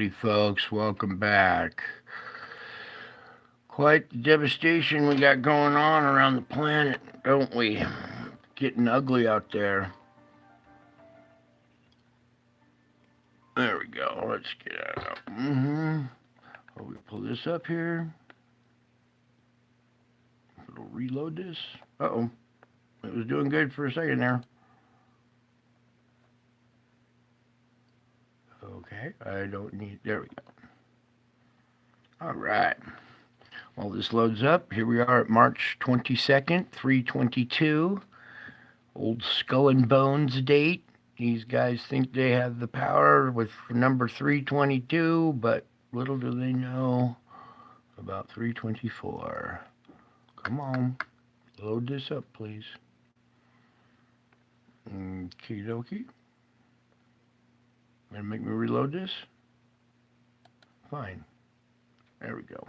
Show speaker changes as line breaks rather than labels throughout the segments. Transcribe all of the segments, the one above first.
Howdy, folks. Welcome back. Quite the devastation we got going on around the planet, don't we? Getting ugly out there. There we go. Let's get out. Oh, we pull this up here. It'll reload this. Uh-oh. It was doing good for a second there. Okay, I don't need... There we go. All right. While this loads up, here we are at March 22nd, 322. Old Skull and Bones date. These guys think they have the power with number 322, but little do they know about 324. Come on, load this up, please. Okie dokie. Gonna make me reload this? Fine. There we go.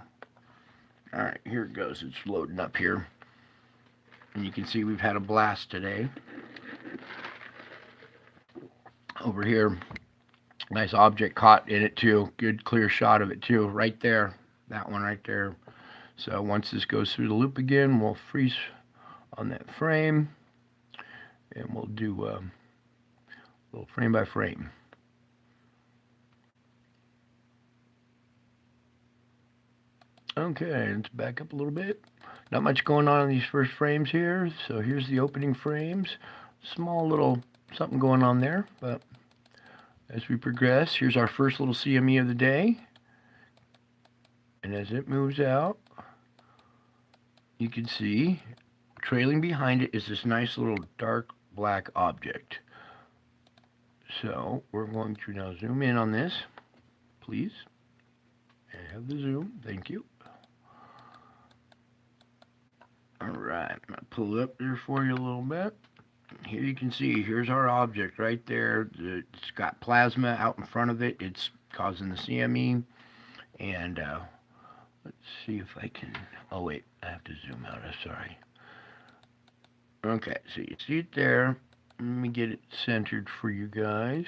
Alright, here it goes. It's loading up here. And you can see we've had a blast today. Over here, nice object caught in it too. Good clear shot of it too. Right there. That one right there. So once this goes through the loop again, we'll freeze on that frame. And we'll do a little frame by frame. Okay, let's back up a little bit. Not much going on in these first frames here. So here's the opening frames. Small little something going on there, but as we progress, here's our first little CME of the day. And as it moves out, you can see trailing behind it is this nice little dark black object. So we're going to now zoom in on this, please. And have the zoom, thank you. Alright, I'm going to pull it up there for you a little bit. Here you can see, here's our object right there. It's got plasma out in front of it. It's causing the CME. And let's see if I can... Oh, wait, I have to zoom out. I'm sorry. Okay, so you see it there. Let me get it centered for you guys.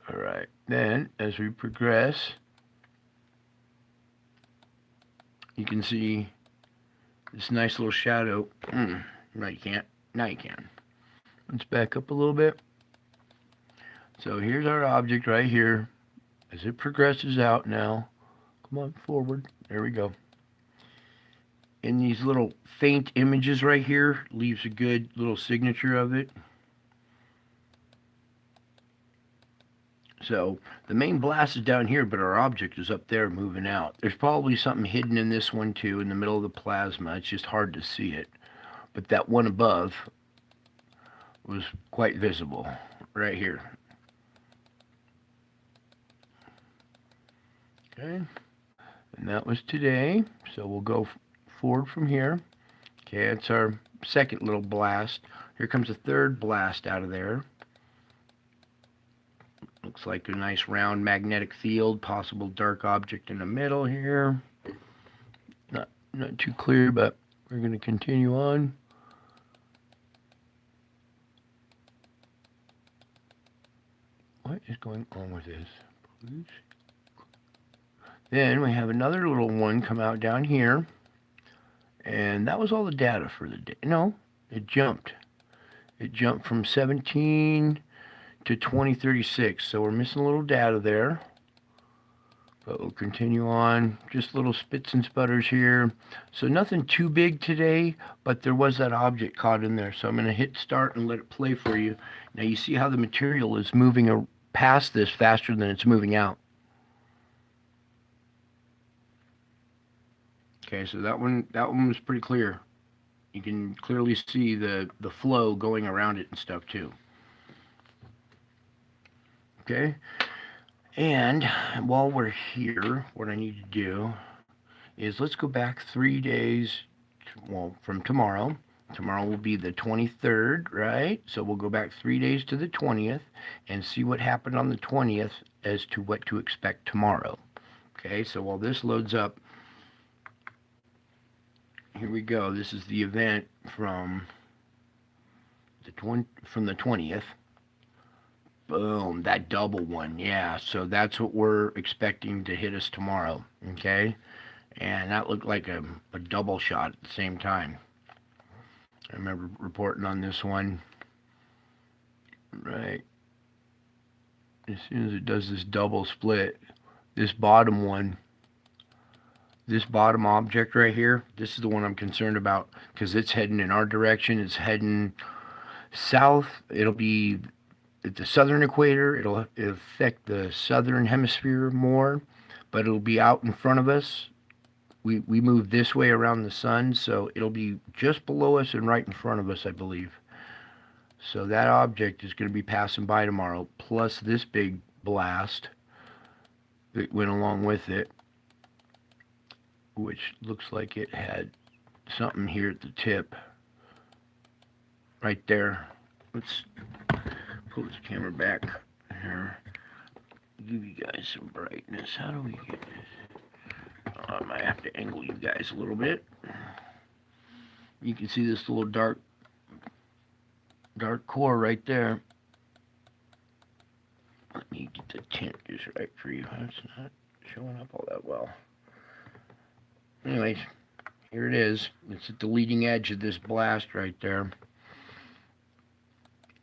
Alright, then, as we progress, you can see this nice little shadow. No, you can't. Now you can. Let's back up a little bit. So here's our object right here. As it progresses out now, come on forward. There we go. And these little faint images right here leaves a good little signature of it. So the main blast is down here, but our object is up there moving out. There's probably something hidden in this one too, in the middle of the plasma. It's just hard to see it. But that one above was quite visible right here. Okay, and that was today. So we'll go forward from here. Okay, it's our second little blast. Here comes a third blast out of there. Looks like a nice round magnetic field, possible dark object in the middle here. Not too clear, but we're going to continue on. What is going on with this? Please. Then we have another little one come out down here. And that was all the data for the day. No, it jumped. It jumped from 17 to 2036. So we're missing a little data there. But we'll continue on. Just little spits and sputters here. So nothing too big today, but there was that object caught in there. So I'm going to hit start and let it play for you. Now you see how the material is moving past this faster than it's moving out. Okay, so that one was pretty clear. You can clearly see the flow going around it and stuff too. Okay, and while we're here, what I need to do is let's go back 3 days, well, from tomorrow. Tomorrow will be the 23rd, right? So we'll go back 3 days to the 20th and see what happened on the 20th as to what to expect tomorrow. Okay, so while this loads up, here we go. This is the event from the 20th. Boom, that double one. Yeah, so that's what we're expecting to hit us tomorrow. Okay, and that looked like a double shot at the same time. I remember reporting on this one. Right, as soon as it does this double split, this bottom one, this bottom object right here, this is the one I'm concerned about because it's heading in our direction. It's heading south. It'll be at the southern equator. It'll affect the southern hemisphere more, but it'll be out in front of us. We move this way around the sun, so it'll be just below us and right in front of us, I believe. So that object is going to be passing by tomorrow, plus this big blast that went along with it, which looks like it had something here at the tip. Right there. Let's pull this camera back here. Give you guys some brightness. How do we get this? I might have to angle you guys a little bit. You can see this little dark core right there. Let me get the tint just right for you. It's not showing up all that well. Anyways, here it is. It's at the leading edge of this blast right there.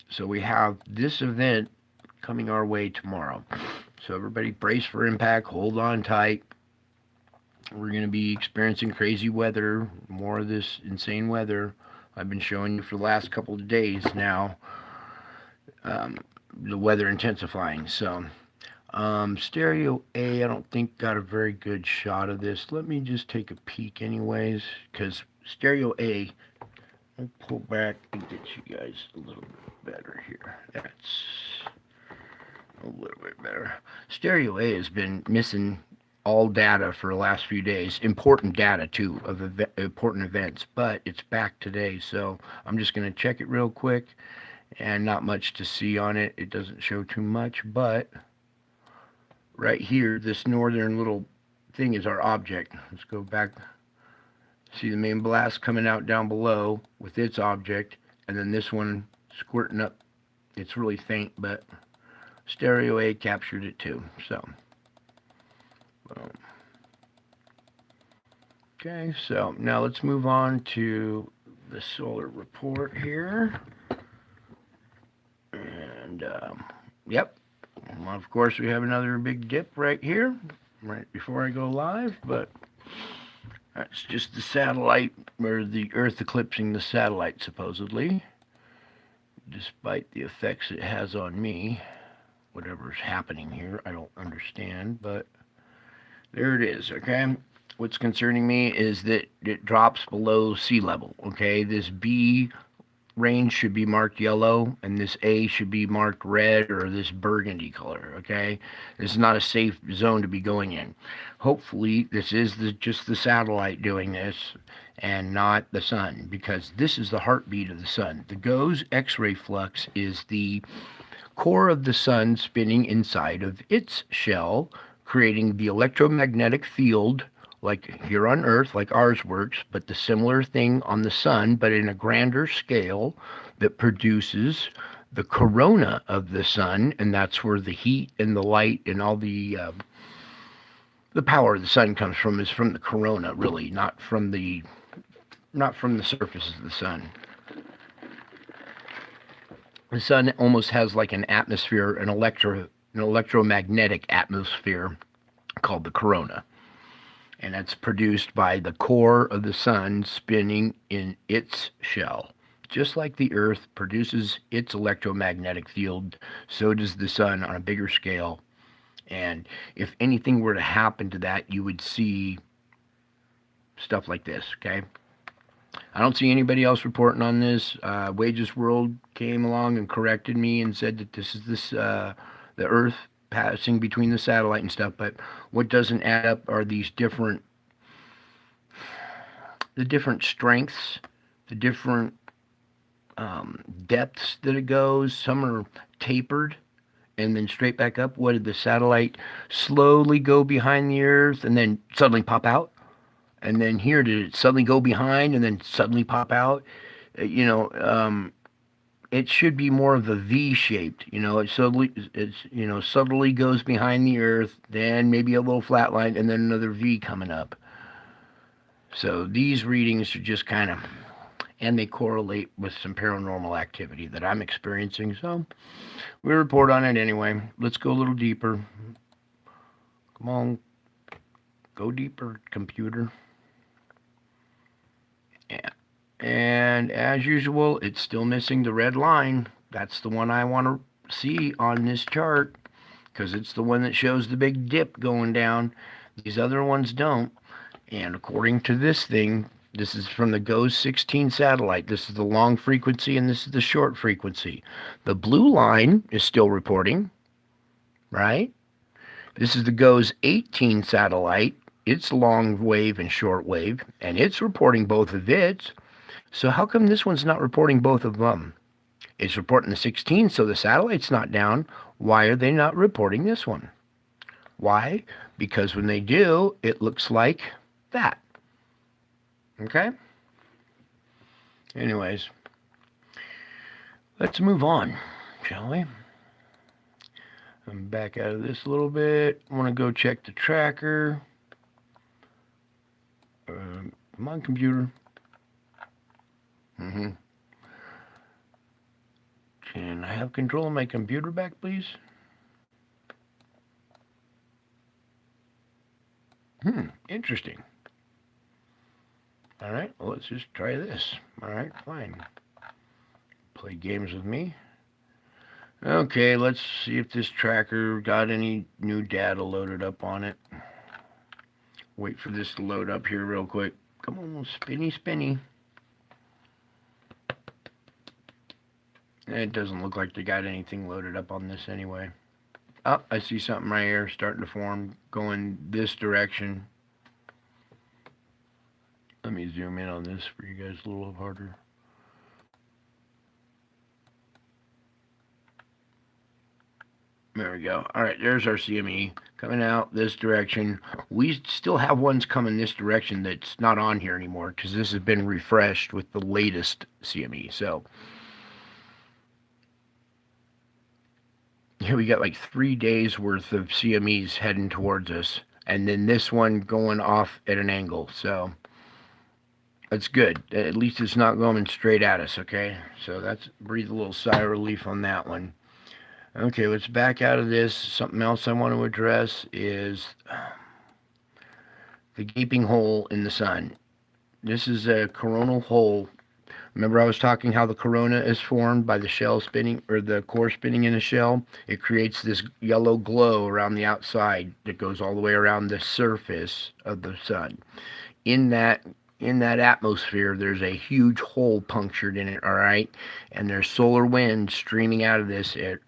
So we have this event coming our way tomorrow. So everybody brace for impact, hold on tight. We're going to be experiencing crazy weather, more of this insane weather I've been showing you for the last couple of days now. The weather intensifying. So stereo A, I don't think got a very good shot of this. Let me just take a peek anyways, because stereo A, I'll pull back and get you guys a little bit better here. That's a little bit better. Stereo A has been missing all data for the last few days. Important data, too, of important events. But it's back today, so I'm just going to check it real quick. And not much to see on it. It doesn't show too much, but right here, this northern little thing is our object. Let's go back. See the main blast coming out down below with its object, and then this one squirting up. It's really faint, but stereo A captured it too. So, okay, so now let's move on to the solar report here. And, yep, well, of course we have another big dip right here, right before I go live, but that's just the satellite, or the Earth eclipsing the satellite, supposedly, despite the effects it has on me. Whatever's happening here, I don't understand, but there it is, okay? What's concerning me is that it drops below sea level, okay? This B range should be marked yellow, and this A should be marked red or this burgundy color, okay? This is not a safe zone to be going in. Hopefully, this is just the satellite doing this and not the sun, because this is the heartbeat of the sun. The GOES X-ray flux is the core of the sun spinning inside of its shell, creating the electromagnetic field like here on Earth, like ours works, but the similar thing on the sun, but in a grander scale, that produces the corona of the sun, and that's where the heat and the light and all the power of the sun comes from, is from the corona, really, not from the surface of the sun. The sun almost has like an atmosphere, an electromagnetic atmosphere called the corona. And that's produced by the core of the sun spinning in its shell. Just like the Earth produces its electromagnetic field, so does the sun on a bigger scale. And if anything were to happen to that, you would see stuff like this, okay? I don't see anybody else reporting on this. Wages World came along and corrected me and said that this is the Earth passing between the satellite and stuff, but what doesn't add up are these different strengths, the different depths that it goes. Some are tapered and then straight back up. What did the satellite slowly go behind the Earth and then suddenly pop out? And then here, did it suddenly go behind and then suddenly pop out? it should be more of a V-shaped. Subtly goes behind the Earth, then maybe a little flat line, and then another V coming up. So these readings are just kind of, and they correlate with some paranormal activity that I'm experiencing. So we report on it anyway. Let's go a little deeper. Come on, go deeper, computer. Yeah. And as usual, it's still missing the red line. That's the one I want to see on this chart because it's the one that shows the big dip going down. These other ones don't. And according to this thing, this is from the GOES 16 satellite. This is the long frequency and this is the short frequency. The blue line is still reporting, right? This is the GOES 18 satellite. It's long wave and short wave, and it's reporting both of its. So how come this one's not reporting both of them? It's reporting the 16, so the satellite's not down. Why are they not reporting this one? Why? Because when they do, it looks like that. Okay? Anyways, let's move on, shall we? I'm back out of this a little bit. I want to go check the tracker. Come on, computer. Can I have control of my computer back, please? Interesting. All right, well, let's just try this. All right, fine. Play games with me. Okay, let's see if this tracker got any new data loaded up on it. Wait for this to load up here real quick. Come on, spinny. It doesn't look like they got anything loaded up on this anyway. Oh, I see something right here starting to form, going this direction. Let me zoom in on this for you guys a little harder. There we go. All right, there's our CME coming out this direction. We still have ones coming this direction that's not on here anymore because this has been refreshed with the latest CME. So here we got like 3 days worth of CMEs heading towards us, and then this one going off at an angle. So that's good. At least it's not going straight at us, okay? So that's, breathe a little sigh of relief on that one. Okay, let's back out of this. Something else I want to address is the gaping hole in the sun. This is a coronal hole. Remember I was talking how the corona is formed by the shell spinning, or the core spinning in a shell? It creates this yellow glow around the outside that goes all the way around the surface of the sun. In that atmosphere, there's a huge hole punctured in it, all right? And there's solar wind streaming out of this at,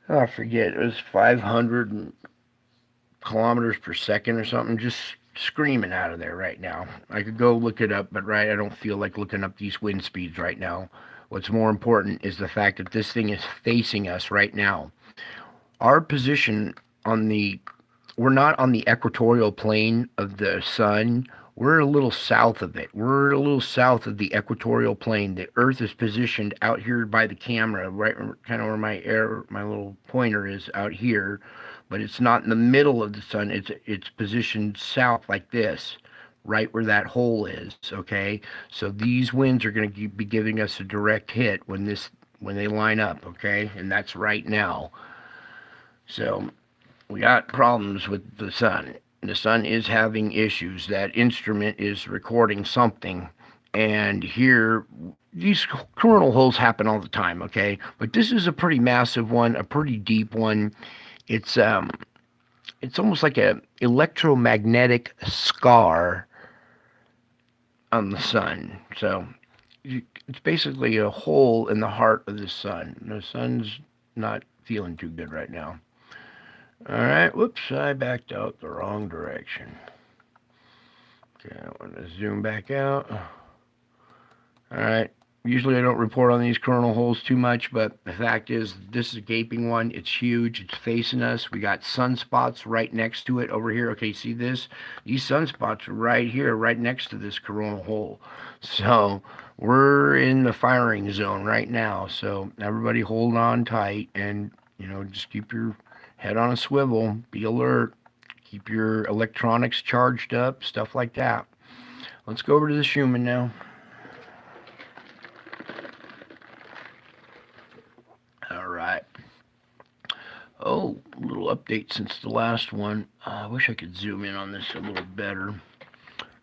I forget, it was 500 kilometers per second or something, just screaming out of there right now. I could go look it up, but I don't feel like looking up these wind speeds right now. What's more important is the fact that this thing is facing us right now. Our position we're not on the equatorial plane of the sun. We're a little south of it. We're a little south of the equatorial plane. The Earth is positioned out here by the camera, right kind of where my little pointer is out here, but it's not in the middle of the sun. It's positioned south like this, right where that hole is, okay? So these winds are going to be giving us a direct hit when they line up, okay? And that's right now. So we got problems with the sun. The sun is having issues. That instrument is recording something. And here, these coronal holes happen all the time, okay? But this is a pretty massive one, a pretty deep one. It's almost like a electromagnetic scar on the sun. So it's basically a hole in the heart of the sun. The sun's not feeling too good right now. All right, whoops, I backed out the wrong direction. Okay, I want to zoom back out. All right, Usually I don't report on these coronal holes too much, but the fact is this is a gaping one. It's huge. It's facing us. We got sunspots right next to it over here. Okay, see this? These sunspots are right here, right next to this coronal hole. So we're in the firing zone right now. So everybody hold on tight and, just keep your head on a swivel. Be alert. Keep your electronics charged up, stuff like that. Let's go over to the Schumann now. All right. Oh, a little update since the last one. I wish I could zoom in on this a little better.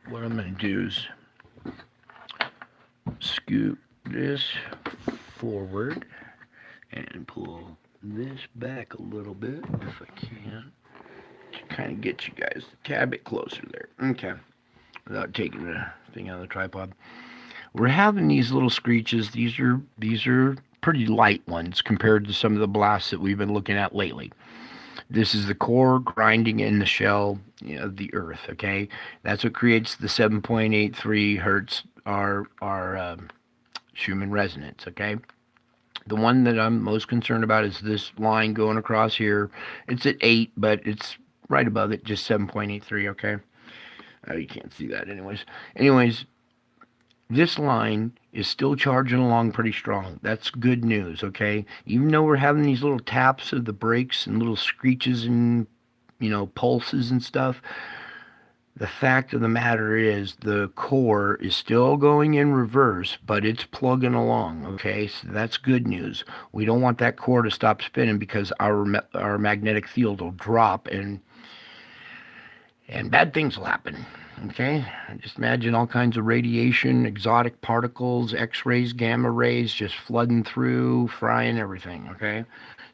What I'm going to do is scoot this forward and pull this back a little bit if I can to kind of get you guys a tad bit closer there. Okay. Without taking the thing out of the tripod. We're having these little screeches. These are pretty light ones compared to some of the blasts that we've been looking at lately. This is the core grinding in the shell of the Earth, okay? That's what creates the 7.83 hertz, our Schumann resonance, okay? The one that I'm most concerned about is this line going across here. It's at 8, but it's right above it, just 7.83, okay? You can't see that anyways. This line is still charging along pretty strong. That's good news, okay? Even though we're having these little taps of the brakes and little screeches and, pulses and stuff, the fact of the matter is the core is still going in reverse, but it's plugging along, okay? So that's good news. We don't want that core to stop spinning because our magnetic field will drop and bad things will happen. Okay, just imagine all kinds of radiation, exotic particles, X-rays, gamma rays, just flooding through, frying everything. Okay,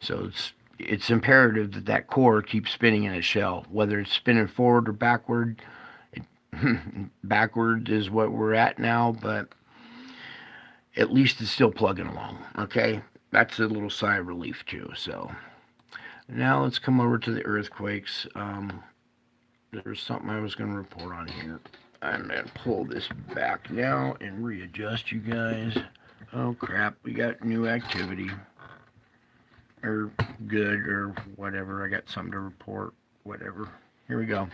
so it's imperative that that core keeps spinning in its shell, whether it's spinning forward or backward. Backward is what we're at now, but at least it's still plugging along. Okay, that's a little sigh of relief too. So now let's come over to the earthquakes. There's something I was going to report on here. I'm going to pull this back now and readjust you guys. Oh crap, we got new activity. Or good, or whatever. I got something to report. Whatever. Here we go.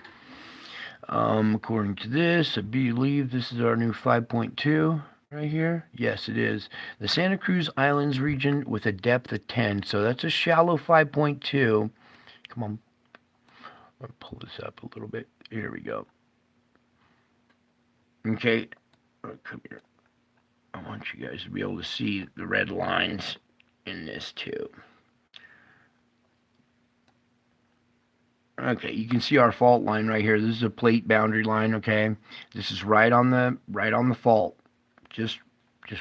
According to this, I believe this is our new 5.2 right here. Yes, it is. The Santa Cruz Islands region with a depth of 10. So that's a shallow 5.2. Come on. I'll pull this up a little bit. Here we go. Okay. Come here. I want you guys to be able to see the red lines in this too. Okay, you can see our fault line right here. This is a plate boundary line, okay? This is right on the fault. Just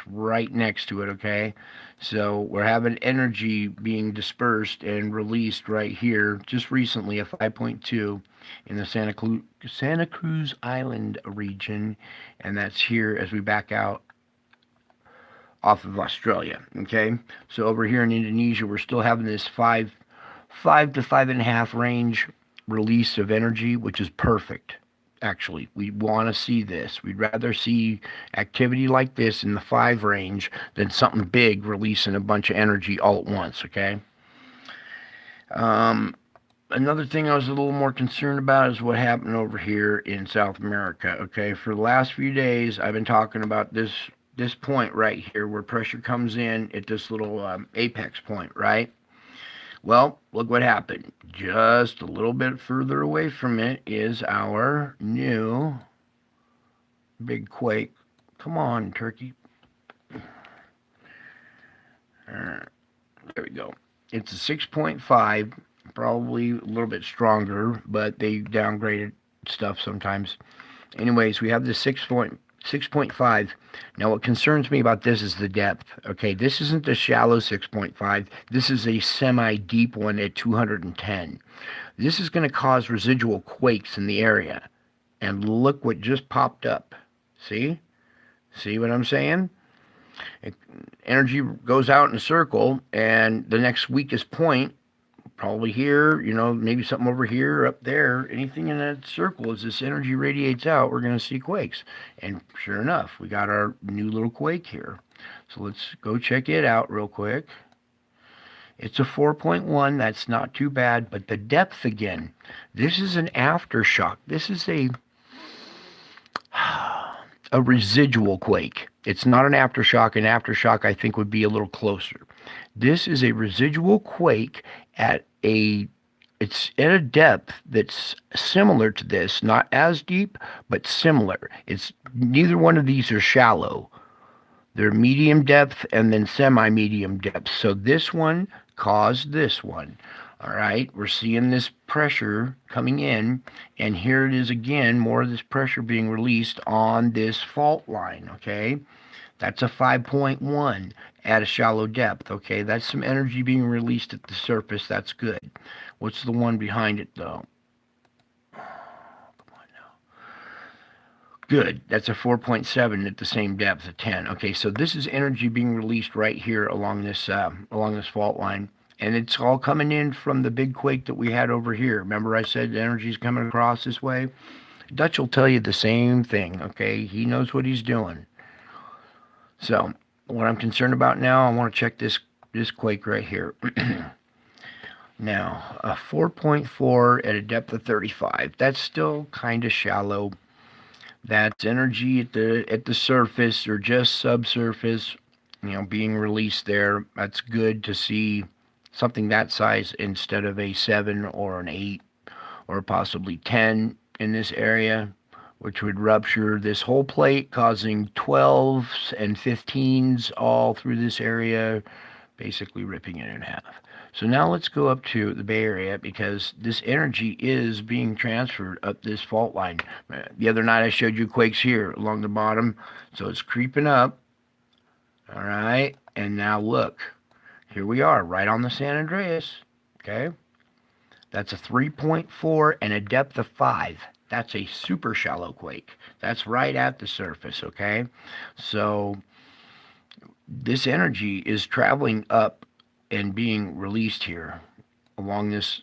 right next to it, okay? So we're having energy being dispersed and released right here just recently, a 5.2 in the Santa Cruz Island region, and that's here as we back out off of Australia, okay? So over here in Indonesia, we're still having this 5 to 5.5 range release of energy, which is perfect. Actually, we want to see this. We'd rather see activity like this in the 5 range than something big releasing a bunch of energy all at once, okay? Another thing I was a little more concerned about is what happened over here in South America, okay? For the last few days, I've been talking about this point right here where pressure comes in at this little apex point, right? Well, look what happened. Just a little bit further away from it is our new big quake. Come on, turkey. There we go. It's a 6.5, probably a little bit stronger, but they downgraded stuff sometimes. Anyways, we have this 6.5. Now what concerns me about this is the depth. Okay, this isn't the shallow 6.5. This is a semi-deep one at 210. This is going to cause residual quakes in the area. And look what just popped up. See? See what I'm saying? Energy goes out in a circle, and the next weakest point probably here, you know, maybe something over here, up there, anything in that circle. As this energy radiates out, we're going to see quakes. And sure enough, we got our new little quake here. So let's go check it out real quick. It's a 4.1. That's not too bad. But the depth again, this is an aftershock. This is a residual quake. It's not an aftershock. An aftershock, I think, would be a little closer. This is a residual quake it's at a depth that's similar to this, not as deep, but similar. It's neither one of these are shallow. They're medium depth and then semi-medium depth. So this one caused this one. All right, we're seeing this pressure coming in, and here it is again, more of this pressure being released on this fault line, okay? That's a 5.1 at a shallow depth, okay? That's some energy being released at the surface. That's good. What's the one behind it, though? Come on now. Good. That's a 4.7 at the same depth, a 10. Okay, so this is energy being released right here along this fault line. And it's all coming in from the big quake that we had over here. Remember I said the energy's coming across this way? Dutch will tell you the same thing, okay? He knows what he's doing. So, what I'm concerned about now, I want to check this quake right here. Now, a 4.4 at a depth of 35. That's still kind of shallow. That's energy at the surface or just subsurface, you know, being released there. That's good to see something that size instead of a 7 or an 8 or possibly 10 in this area, which would rupture this whole plate, causing 12s and 15s all through this area, basically ripping it in half. So now let's go up to the Bay Area, because this energy is being transferred up this fault line. The other night I showed you quakes here along the bottom, so it's creeping up. All right, and now look. Here we are, right on the San Andreas, okay? That's a 3.4 and a depth of 5. That's a super shallow quake. That's right at the surface, okay? So this energy is traveling up and being released here along this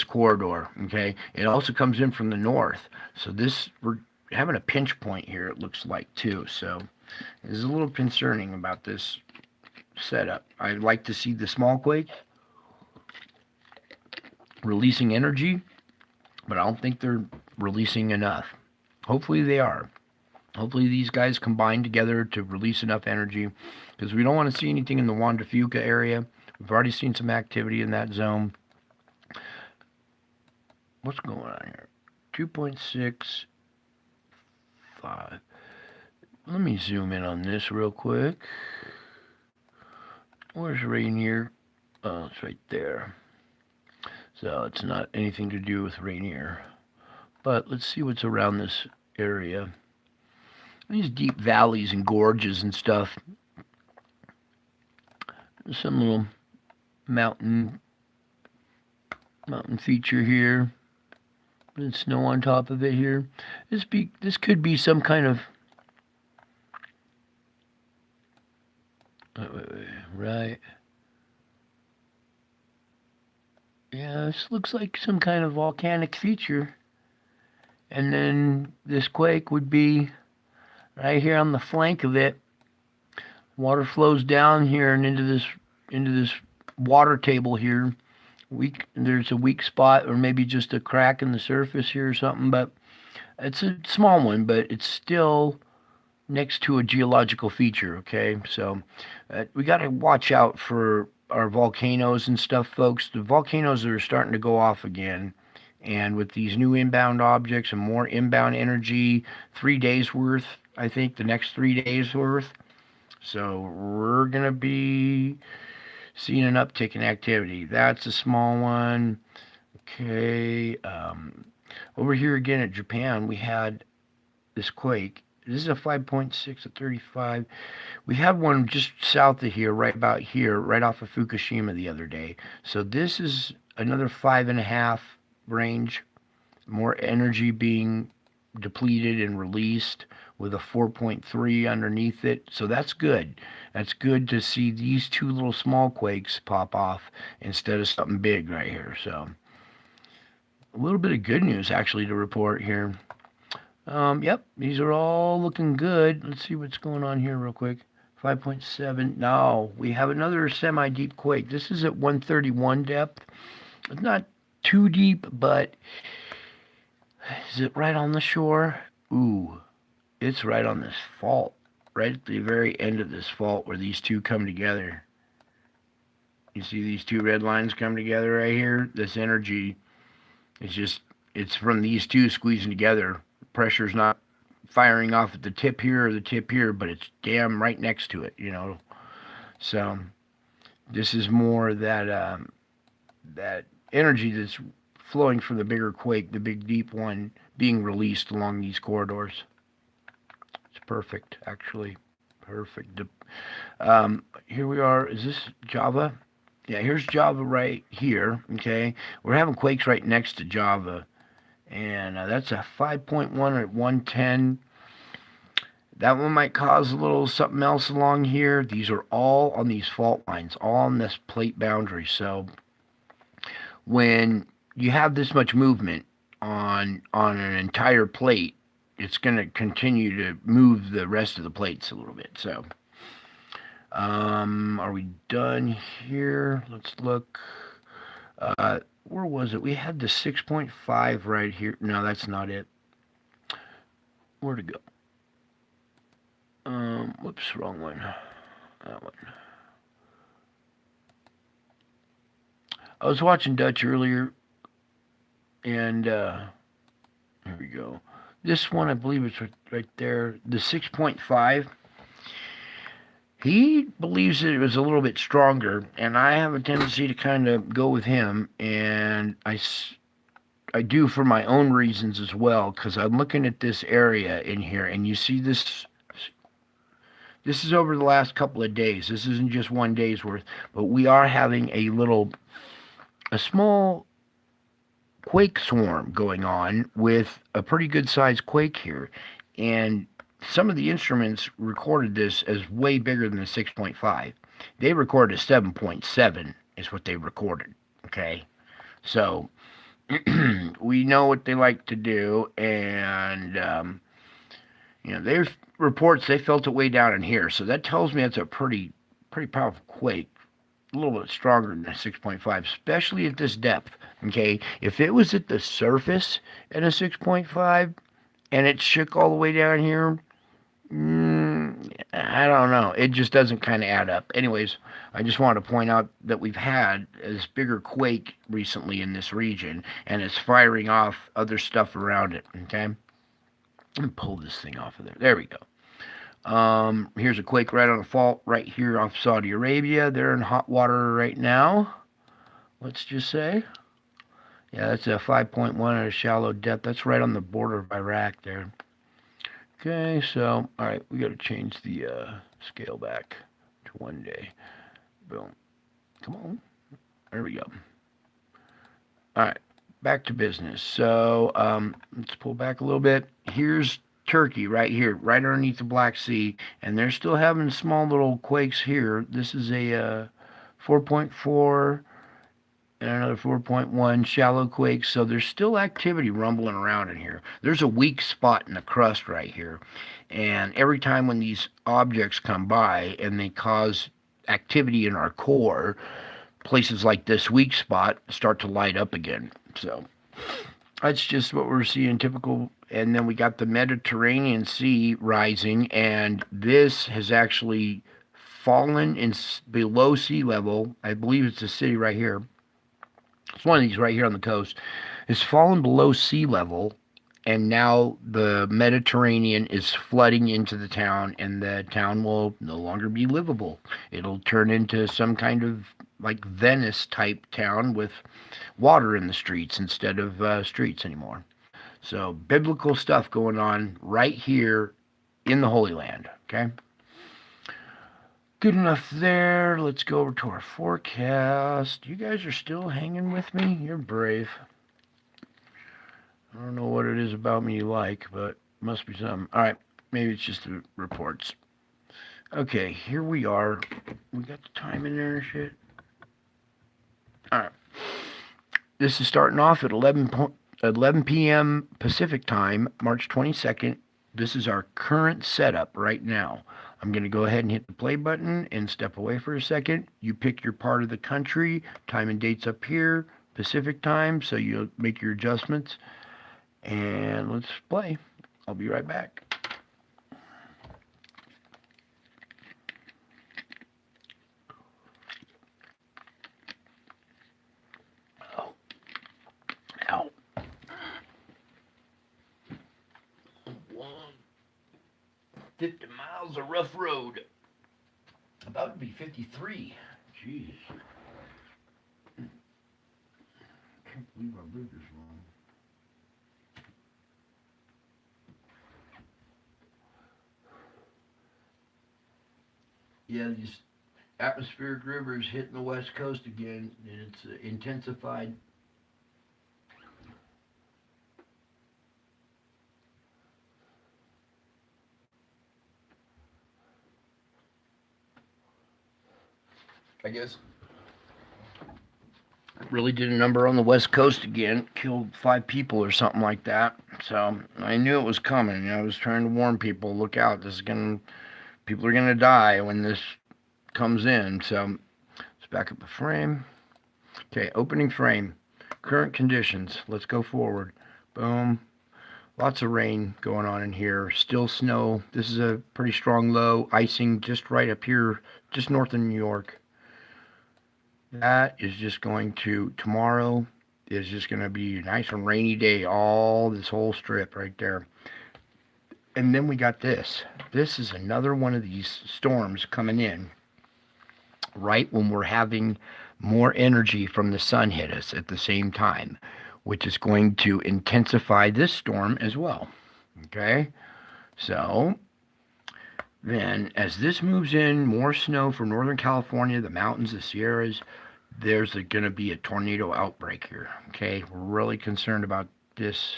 corridor, okay? It also comes in from the north. So we're having a pinch point here, it looks like, too. So it's a little concerning about this setup. I'd like to see the small quake releasing energy, but I don't think they're releasing enough. Hopefully they are. Hopefully these guys combine together to release enough energy, because we don't want to see anything in the Juan de Fuca area. We've already seen some activity in that zone. What's going on here? 2.65. Let me zoom in on this real quick. Where's Rainier? Oh, it's right there. So it's not anything to do with Rainier. But let's see what's around this area. These deep valleys and gorges and stuff. There's some little mountain feature here. There's snow on top of it here. This could be some kind of right. Yeah, this looks like some kind of volcanic feature. And then this quake would be right here on the flank of it. Water flows down here and into this water table here. There's a weak spot, or maybe just a crack in the surface here or something, but it's a small one, but it's still next to a geological feature, okay? So we got to watch out for our volcanoes and stuff, folks. The volcanoes are starting to go off again, and with these new inbound objects and more inbound energy, 3 days worth, I think, the next 3 days worth. So we're going to be seeing an uptick in activity. That's a small one. Okay. Over here again at Japan, we had this quake. This is a 5.6 at 35. We had one just south of here, right about here, right off of Fukushima the other day. So this is another 5.5 range. More energy being depleted and released with a 4.3 underneath it. So that's good. That's good to see these two little small quakes pop off instead of something big right here. So a little bit of good news actually to report here. Yep, these are all looking good. Let's see what's going on here real quick. 5.7. Now we have another semi-deep quake. This is at 131 depth. It's not too deep, but is it right on the shore? Ooh, it's right on this fault. Right at the very end of this fault where these two come together. You see these two red lines come together right here? This energy is just, it's from these two squeezing together. Pressure's not firing off at the tip here or the tip here, but it's damn right next to it, you know. So this is more that that energy that's flowing from the bigger quake, the big deep one, being released along these corridors. It's perfect, actually. Perfect. Here we are. Is this Java? Yeah, here's Java right here, okay? We're having quakes right next to Java. And that's a 5.1 at 110. That one might cause a little something else along here. These are all on these fault lines, all on this plate boundary. So when you have this much movement on an entire plate, it's going to continue to move the rest of the plates a little bit. So are we done here? Let's look. Where was it? We had the 6.5 right here. No, that's not it. Where'd it go? Whoops, wrong one. That one. I was watching Dutch earlier, and here we go. This one, I believe it's right there. The 6.5. He believes that it was a little bit stronger, and I have a tendency to kind of go with him, and I do for my own reasons as well, because I'm looking at this area in here, and you see this. This is over the last couple of days. This isn't just one day's worth, but we are having a small quake swarm going on with a pretty good sized quake here, and some of the instruments recorded this as way bigger than the 6.5. They recorded a 7.7 is what they recorded, okay? So we know what they like to do, and you know, there's reports they felt it way down in here, so that tells me it's a pretty powerful quake, a little bit stronger than a 6.5, especially at this depth, okay? If it was at the surface at a 6.5 and it shook all the way down here, I don't know. It just doesn't kind of add up. Anyways, I just wanted to point out that we've had this bigger quake recently in this region, and it's firing off other stuff around it, okay? Let me pull this thing off of there. There we go. Here's a quake right on the fault right here off Saudi Arabia. They're in hot water right now, let's just say. Yeah, that's a 5.1 at a shallow depth. That's right on the border of Iraq there. Okay, so, all right, we got to change the scale back to 1 day. Boom. Come on. There we go. All right, back to business. So, let's pull back a little bit. Here's Turkey right here, right underneath the Black Sea, and they're still having small little quakes here. This is a 4.4 and another 4.1 shallow quakes, so there's still activity rumbling around in here. There's a weak spot in the crust right here, and every time when these objects come by and they cause activity in our core, places like this weak spot start to light up again. So that's just what we're seeing typical. And then we got the Mediterranean Sea rising, and this has actually fallen in below sea level. I believe it's a city right here. It's one of these right here on the coast. It's fallen below sea level, and now the Mediterranean is flooding into the town, and the town will no longer be livable. It'll turn into some kind of like Venice type town with water in the streets instead of streets anymore. So biblical stuff going on right here in the Holy Land, okay? Good enough there. Let's go over to our forecast. You guys are still hanging with me? You're brave. I don't know what it is is about me you like, but must be something. All right, maybe it's just the reports. Okay, here we are. We got the time in there and shit. All right. This is starting off at 11 p.m. Pacific time, March 22nd. This is our current setup right now. I'm going to go ahead and hit the play button and step away for a second. You pick your part of the country, time and dates up here, Pacific time, so you'll make your adjustments. And let's play. I'll be right back. Oh. Ow. 50 miles of rough road. About to be 53. Jeez. Can't believe I lived this long. Yeah, these atmospheric rivers hitting the west coast again, and it's intensified. I guess really did a number on the west coast again, killed 5 people or something like that. So I knew it was coming. I was trying to warn people, look out, people are gonna die when this comes in. So let's back up the frame. Okay, opening frame, current conditions. Let's go forward. Boom. Lots of rain going on in here. Still snow. This is a pretty strong low. Icing just right up here, just north of New York. That is just going to, tomorrow is just going to be a nice and rainy day, all this whole strip right there. And then we got this. This is another one of these storms coming in right when we're having more energy from the sun hit us at the same time, which is going to intensify this storm as well. Okay? So then, as this moves in, more snow for Northern California, the mountains, the Sierras, there's going to be a tornado outbreak here. Okay, we're really concerned about this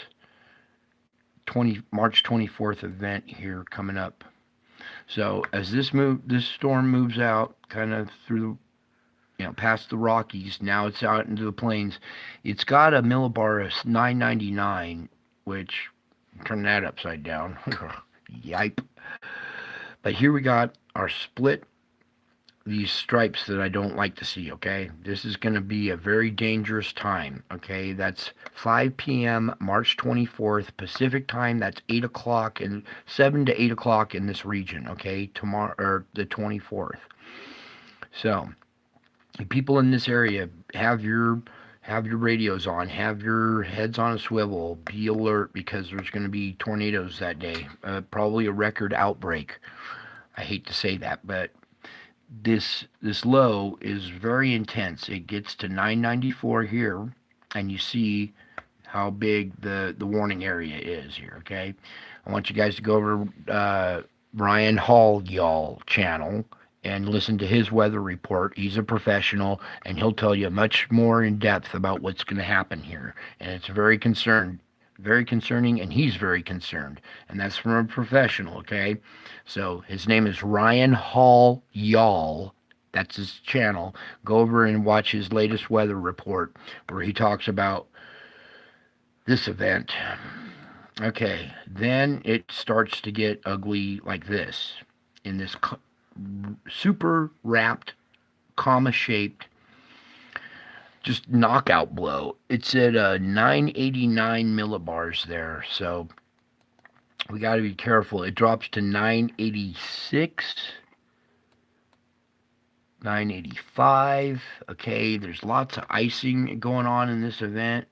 March 24th event here coming up. So as this storm moves out, kind of through, past the Rockies, now it's out into the plains. It's got a millibar of 999, which turn that upside down. Yipe. But here we got our split, these stripes that I don't like to see, okay? This is going to be a very dangerous time, okay? That's 5 p.m. March 24th Pacific time. That's 8 o'clock and 7 to 8 o'clock in this region, okay? Tomorrow, or the 24th. So, people in this area, have your radios on, have your heads on a swivel, be alert, because there's going to be tornadoes that day, probably a record outbreak. I hate to say that, but this low is very intense. It gets to 994 here, and you see how big the warning area is here, okay? I want you guys to go over Ryan Hall y'all channel and listen to his weather report. He's a professional, and he'll tell you much more in depth about what's going to happen here. And it's very concerning, and he's very concerned. And that's from a professional, okay? So his name is Ryan Hall Y'all. That's his channel. Go over and watch his latest weather report where he talks about this event. Okay, then it starts to get ugly like this, in this super wrapped, comma-shaped, just knockout blow. It's at 989 millibars there, so we got to be careful. It drops to 986, 985. Okay, there's lots of icing going on in this event.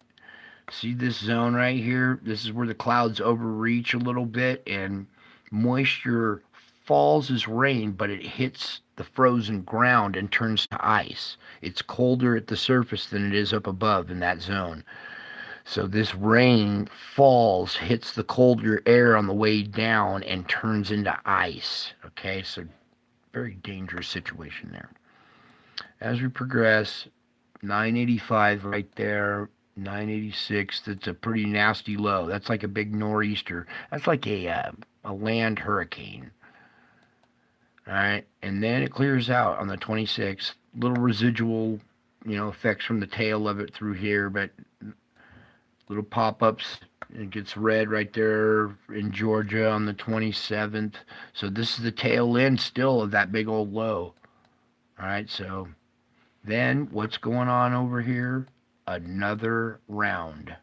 See this zone right here? This is where the clouds overreach a little bit, and moisture falls as rain, but it hits the frozen ground and turns to ice. It's colder at the surface than it is up above in that zone. So this rain falls, hits the colder air on the way down, and turns into ice. Okay, so very dangerous situation there. As we progress, 985 right there, 986. That's a pretty nasty low. That's like a big nor'easter. That's like a land hurricane. All right, and then it clears out on the 26th. Little residual, effects from the tail of it through here, but little pop-ups. It gets red right there in Georgia on the 27th. So this is the tail end still of that big old low. All right, so then what's going on over here? Another round.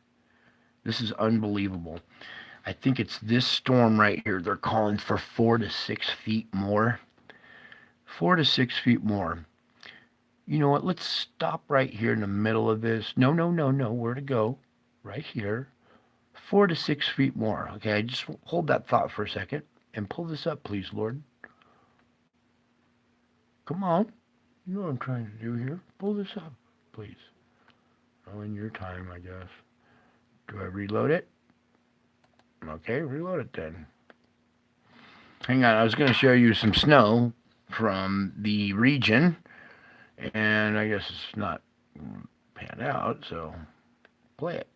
This is unbelievable. I think it's this storm right here. They're calling for 4 to 6 feet more. 4 to 6 feet more. You know what? Let's stop right here in the middle of this. No. Where to go? Right here. 4 to 6 feet more. Okay, just hold that thought for a second and pull this up, please, Lord. Come on. You know what I'm trying to do here. Pull this up, please. Oh, in your time, I guess. Do I reload it? Okay, reload it then. Hang on, I was going to show you some snow from the region, and I guess it's not panned out, so play it.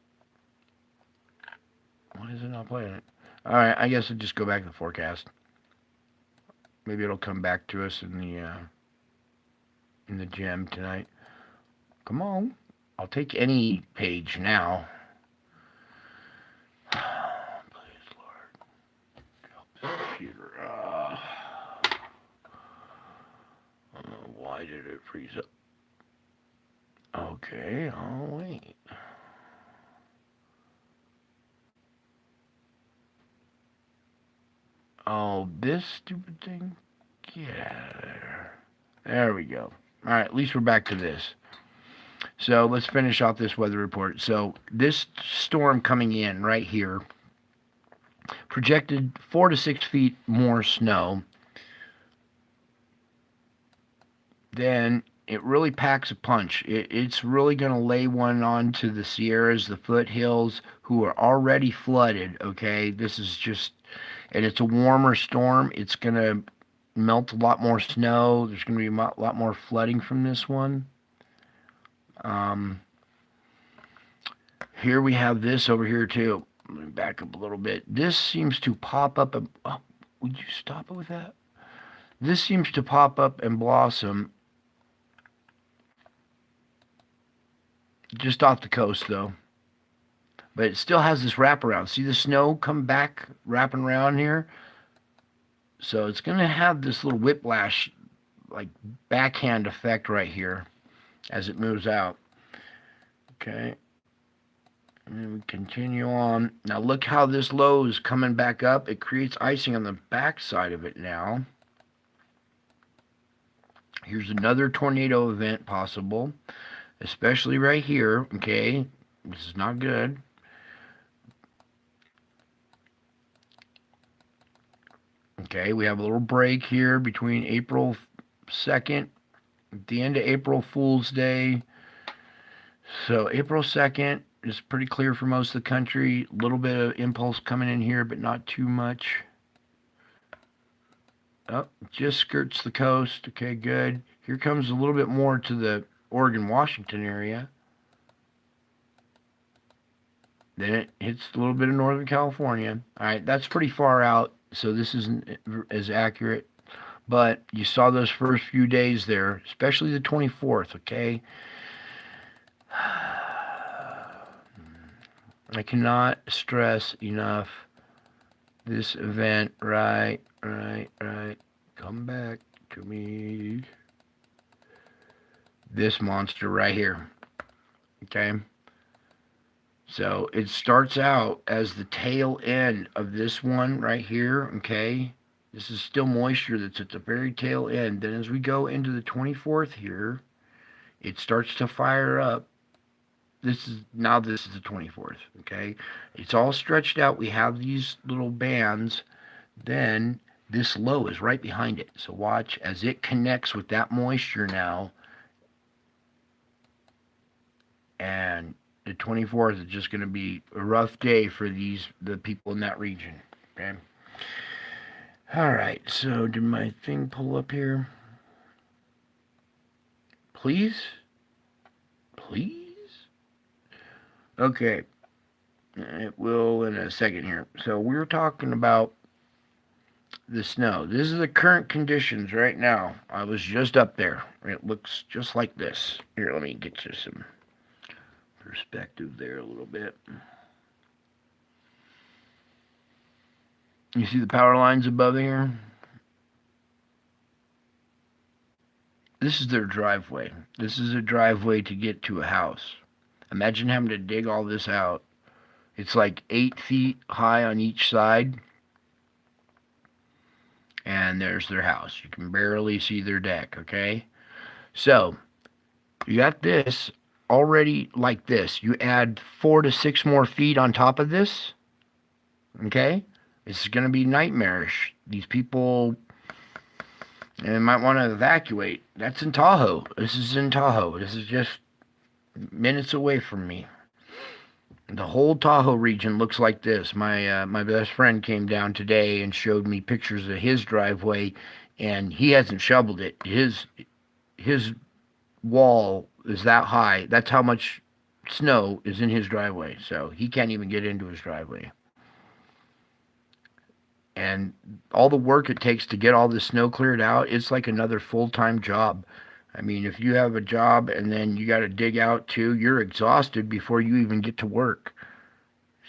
Why is it not playing it? Alright, I guess I'll just go back to the forecast. Maybe it'll come back to us in the gem tonight. Come on. I'll take any page now. Please, Lord. Help this computer. Why did it freeze up? Okay, I'll wait. Oh, this stupid thing? Get out of there. There we go. Alright, at least we're back to this. So let's finish off this weather report. So this storm coming in right here projected 4 to 6 feet more snow. Then it really packs a punch. It's really going to lay one onto the Sierras, the foothills, who are already flooded, okay? This is just, and it's a warmer storm. It's going to melt a lot more snow. There's going to be a lot more flooding from this one. Here we have this over here too. Let me back up a little bit. This seems to pop up. Oh, would you stop it with that? This seems to pop up and blossom just off the coast though. But it still has this wraparound. See the snow come back, wrapping around here? So it's going to have this little whiplash, like backhand effect right here as it moves out. Okay. And then we continue on. Now look how this low is coming back up. It creates icing on the back side of it now. Here's another tornado event possible, especially right here. Okay. This is not good. Okay, we have a little break here between April 2nd, at the end of April Fool's Day. So April 2nd is pretty clear for most of the country. A little bit of impulse coming in here, but not too much. Oh, just skirts the coast. Okay, good. Here comes a little bit more to the Oregon-Washington area. Then it hits a little bit of Northern California. All right, that's pretty far out, so this isn't as accurate. But you saw those first few days there, especially the 24th, okay? I cannot stress enough this event. Right. Come back to me. This monster right here, okay? So it starts out as the tail end of this one right here, okay? This is still moisture that's at the very tail end. Then as we go into the 24th here, it starts to fire up. This is the 24th, okay? It's all stretched out. We have these little bands. Then this low is right behind it. So watch as it connects with that moisture now. And the 24th is just going to be a rough day for the people in that region. Okay. All right. So did my thing pull up here? Please. Okay, it will in a second here. So we're talking about the snow. This is the current conditions right now. I was just up there. It looks just like this. Here, let me get you some perspective there a little bit. You see the power lines above here? This is their driveway. This is a driveway to get to a house. Imagine having to dig all this out. It's like 8 feet high on each side. And there's their house. You can barely see their deck, okay? So, you got this already like this. You add 4 to 6 more feet on top of this, okay? This is going to be nightmarish. These people might want to evacuate. That's in Tahoe. This is in Tahoe. This is just minutes away from me. The whole Tahoe region looks like this. My best friend came down today and showed me pictures of his driveway, and he hasn't shoveled it. His wall is that high. That's how much snow is in his driveway. So he can't even get into his driveway. And all the work it takes to get all the snow cleared out, it's like another full-time job. I mean, if you have a job and then you got to dig out too, you're exhausted before you even get to work.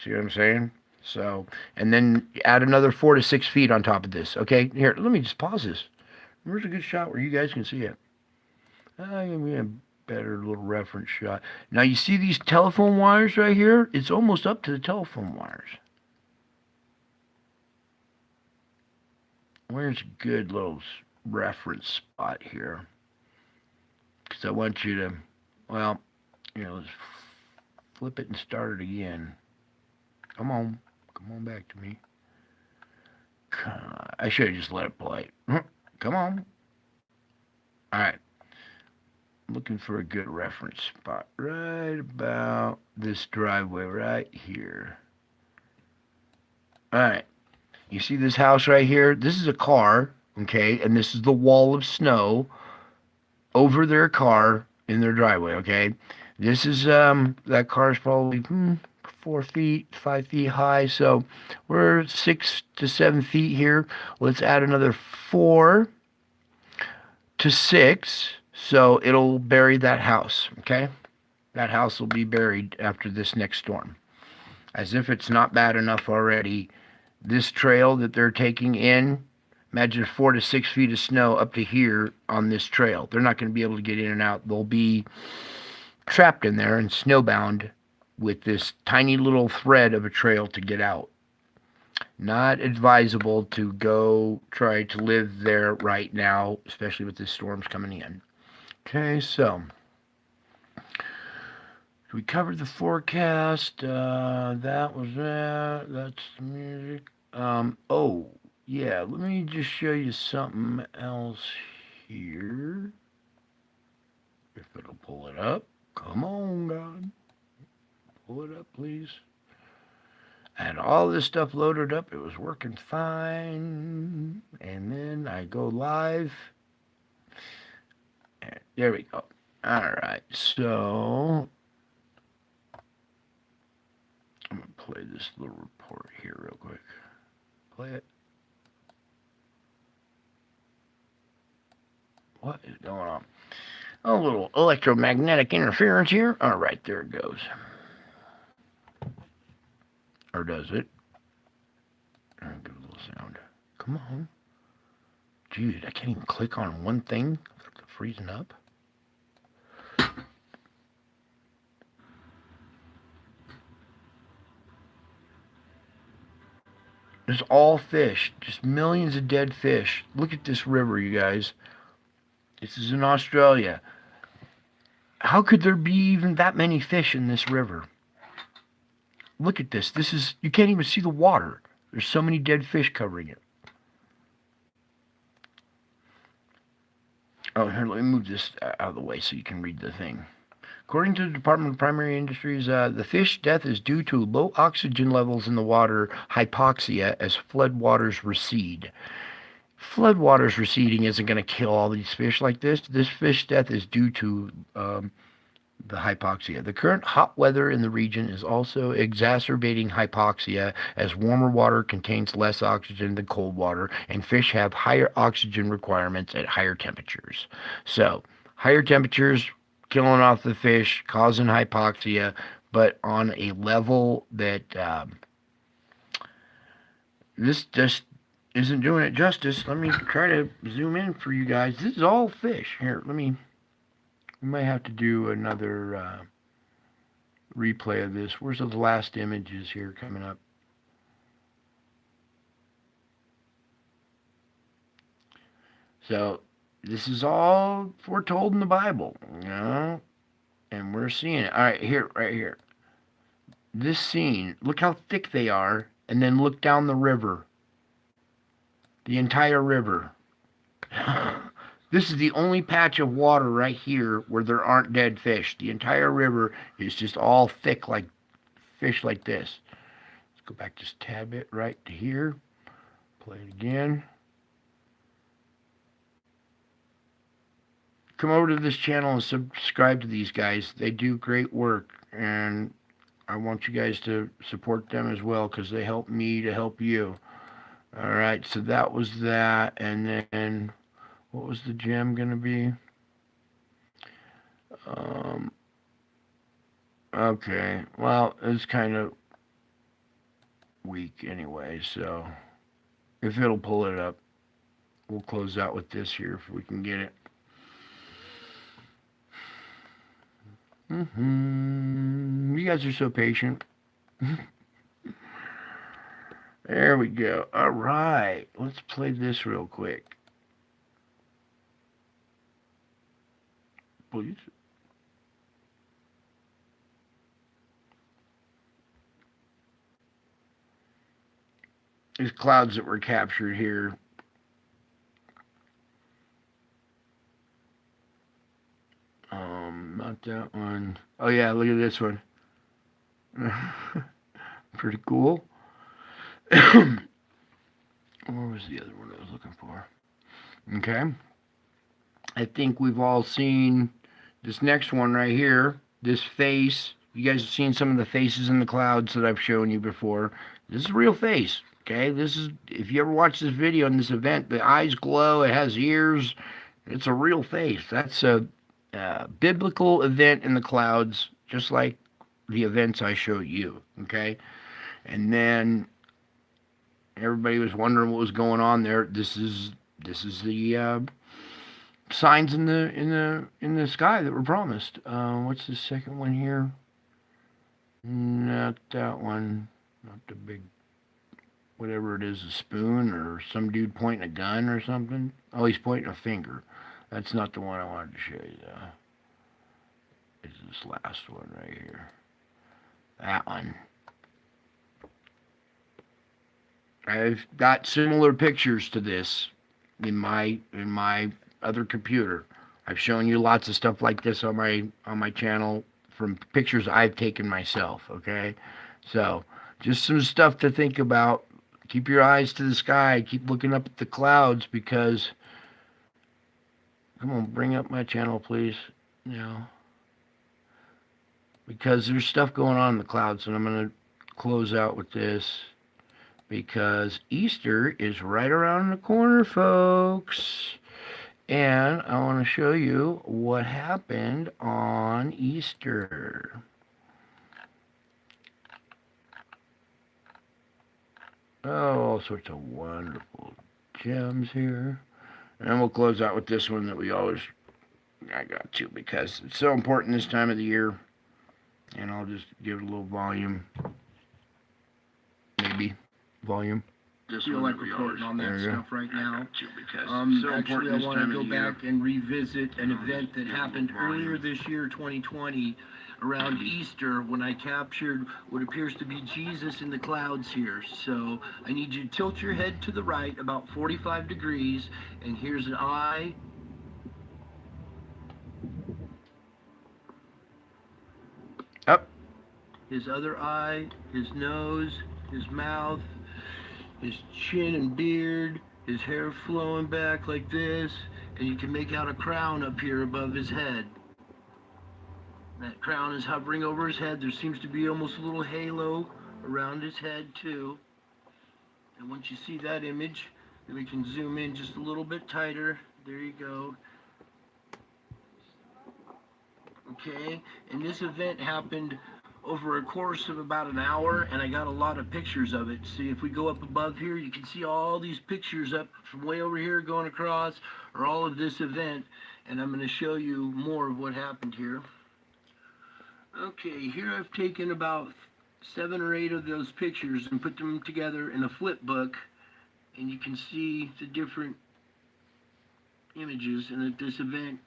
See what I'm saying? So, and then add another 4 to 6 feet on top of this. Okay, here, let me just pause this. Where's a good shot where you guys can see it? Give me a better little reference shot. Now, you see these telephone wires right here? It's almost up to the telephone wires. Where's a good little reference spot here? Because I want you to, well, let's flip it and start it again. Come on back to me. I should have just let it play. Come on. All right. I'm looking for a good reference spot right about this driveway right here. All right. You see this house right here? This is a car, okay, and this is the wall of snow over their car in their driveway, okay? This is, that car is probably 4 feet, 5 feet high, so we're 6 to 7 feet here. Let's add another 4 to 6, so it'll bury that house, okay? That house will be buried after this next storm. As if it's not bad enough already, this trail that they're taking in, imagine 4 to 6 feet of snow up to here on this trail. They're not going to be able to get in and out. They'll be trapped in there and snowbound with this tiny little thread of a trail to get out. Not advisable to go try to live there right now, especially with the storms coming in. Okay, so we covered the forecast. That was that. That's the music. Oh, yeah. Let me just show you something else here. If it'll pull it up. Come on, God. Pull it up, please. I had all this stuff loaded up. It was working fine. And then I go live. And there we go. All right. So I'm going to play this little report here real quick. Play it. What is going on? A little electromagnetic interference here. All right, there it goes. Or does it? I'll give it a little sound. Come on. Dude, I can't even click on one thing. It's freezing up. There's all fish. Just millions of dead fish. Look at this river, you guys. This is in Australia. How could there be even that many fish in this river? Look at this. This is, you can't even see the water. There's so many dead fish covering it. Oh, here, let me move this out of the way so you can read the thing. According to the Department of Primary Industries, the fish death is due to low oxygen levels in the water, hypoxia, as floodwaters recede. Floodwaters receding isn't going to kill all these fish like this. This fish death is due to the hypoxia. The current hot weather in the region is also exacerbating hypoxia, as warmer water contains less oxygen than cold water, and fish have higher oxygen requirements at higher temperatures. So, higher temperatures killing off the fish, causing hypoxia, but on a level that this just isn't doing it justice. Let me try to zoom in for you guys. This is all fish. Here, we might have to do another replay of this. Where's the last images here coming up? So this is all foretold in the Bible, you know, and we're seeing it. All right, here, right here. This scene, look how thick they are, and then look down the river. The entire river. This is the only patch of water right here where there aren't dead fish. The entire river is just all thick like fish like this. Let's go back just a tad bit right to here. Play it again. Come over to this channel and subscribe to these guys. They do great work, and I want you guys to support them as well, because they help me to help you. All right, so that was that, and then what was the gem going to be? Okay, well, it's kind of weak anyway, so if it'll pull it up, we'll close out with this here if we can get it. You guys are so patient. There we go. All right, let's play this real quick. Please. These clouds that were captured here. Not that one. Oh yeah, look at this one. Pretty cool. Where was the other one I was looking for? Okay. I think we've all seen this next one right here. This face. You guys have seen some of the faces in the clouds that I've shown you before. This is a real face. Okay. This is, if you ever watch this video in this event, the eyes glow. It has ears. It's a real face. That's a biblical event in the clouds, just like the events I show you. Okay. And then everybody was wondering what was going on there. This is the signs in the sky that were promised. What's the second one here? Not that one. Not the big, whatever it is, a spoon or some dude pointing a gun or something. Oh, he's pointing a finger. That's not the one I wanted to show you, though. It's this last one right here. That one. I've got similar pictures to this in my other computer. I've shown you lots of stuff like this on my channel from pictures I've taken myself, okay? So, just some stuff to think about. Keep your eyes to the sky. Keep looking up at the clouds, because come on, bring up my channel, please. You know, because there's stuff going on in the clouds, and I'm going to close out with this, because Easter is right around the corner, folks. And I want to show you what happened on Easter. Oh, all sorts of wonderful gems here. And we'll close out with this one that I got to, because it's so important this time of the year. And I'll just give it a little volume. Maybe. Volume.
Just feel like reporting on that stuff right now.
So
actually, I want to go back and revisit an event that happened earlier this year, 2020, around Easter, when I captured what appears to be Jesus in the clouds here. So I need you to tilt your head to the right about 45 degrees, and here's an eye.
Up.
His other eye, his nose, his mouth, his chin and beard, his hair flowing back like this, and you can make out a crown up here above his head. That crown is hovering over his head. There seems to be almost a little halo around his head too. And once you see that image, then we can zoom in just a little bit tighter. There you go. Okay, and this event happened over a course of about an hour, and I got a lot of pictures of it. See, if we go up above here, you can see all these pictures up from way over here going across, or all of this event, and I'm going to show you more of what happened here. Okay, here I've taken about 7 or 8 of those pictures and put them together in a flip book, and you can see the different images, and that this event,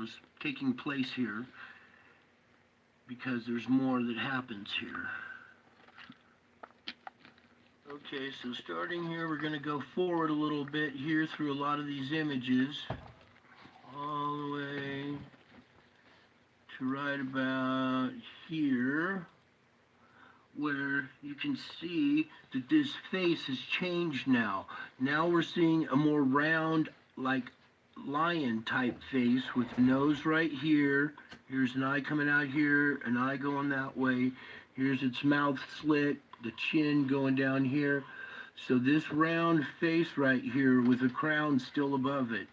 is taking place here, because there's more that happens here. Okay, so starting here, we're going to go forward a little bit here through a lot of these images, all the way to right about here, where you can see that this face has changed now. Now we're seeing a more round, like lion type face with the nose right here. Here's an eye coming out here, an eye going that way. Here's its mouth slit, the chin going down here. So this round face right here with a crown still above it.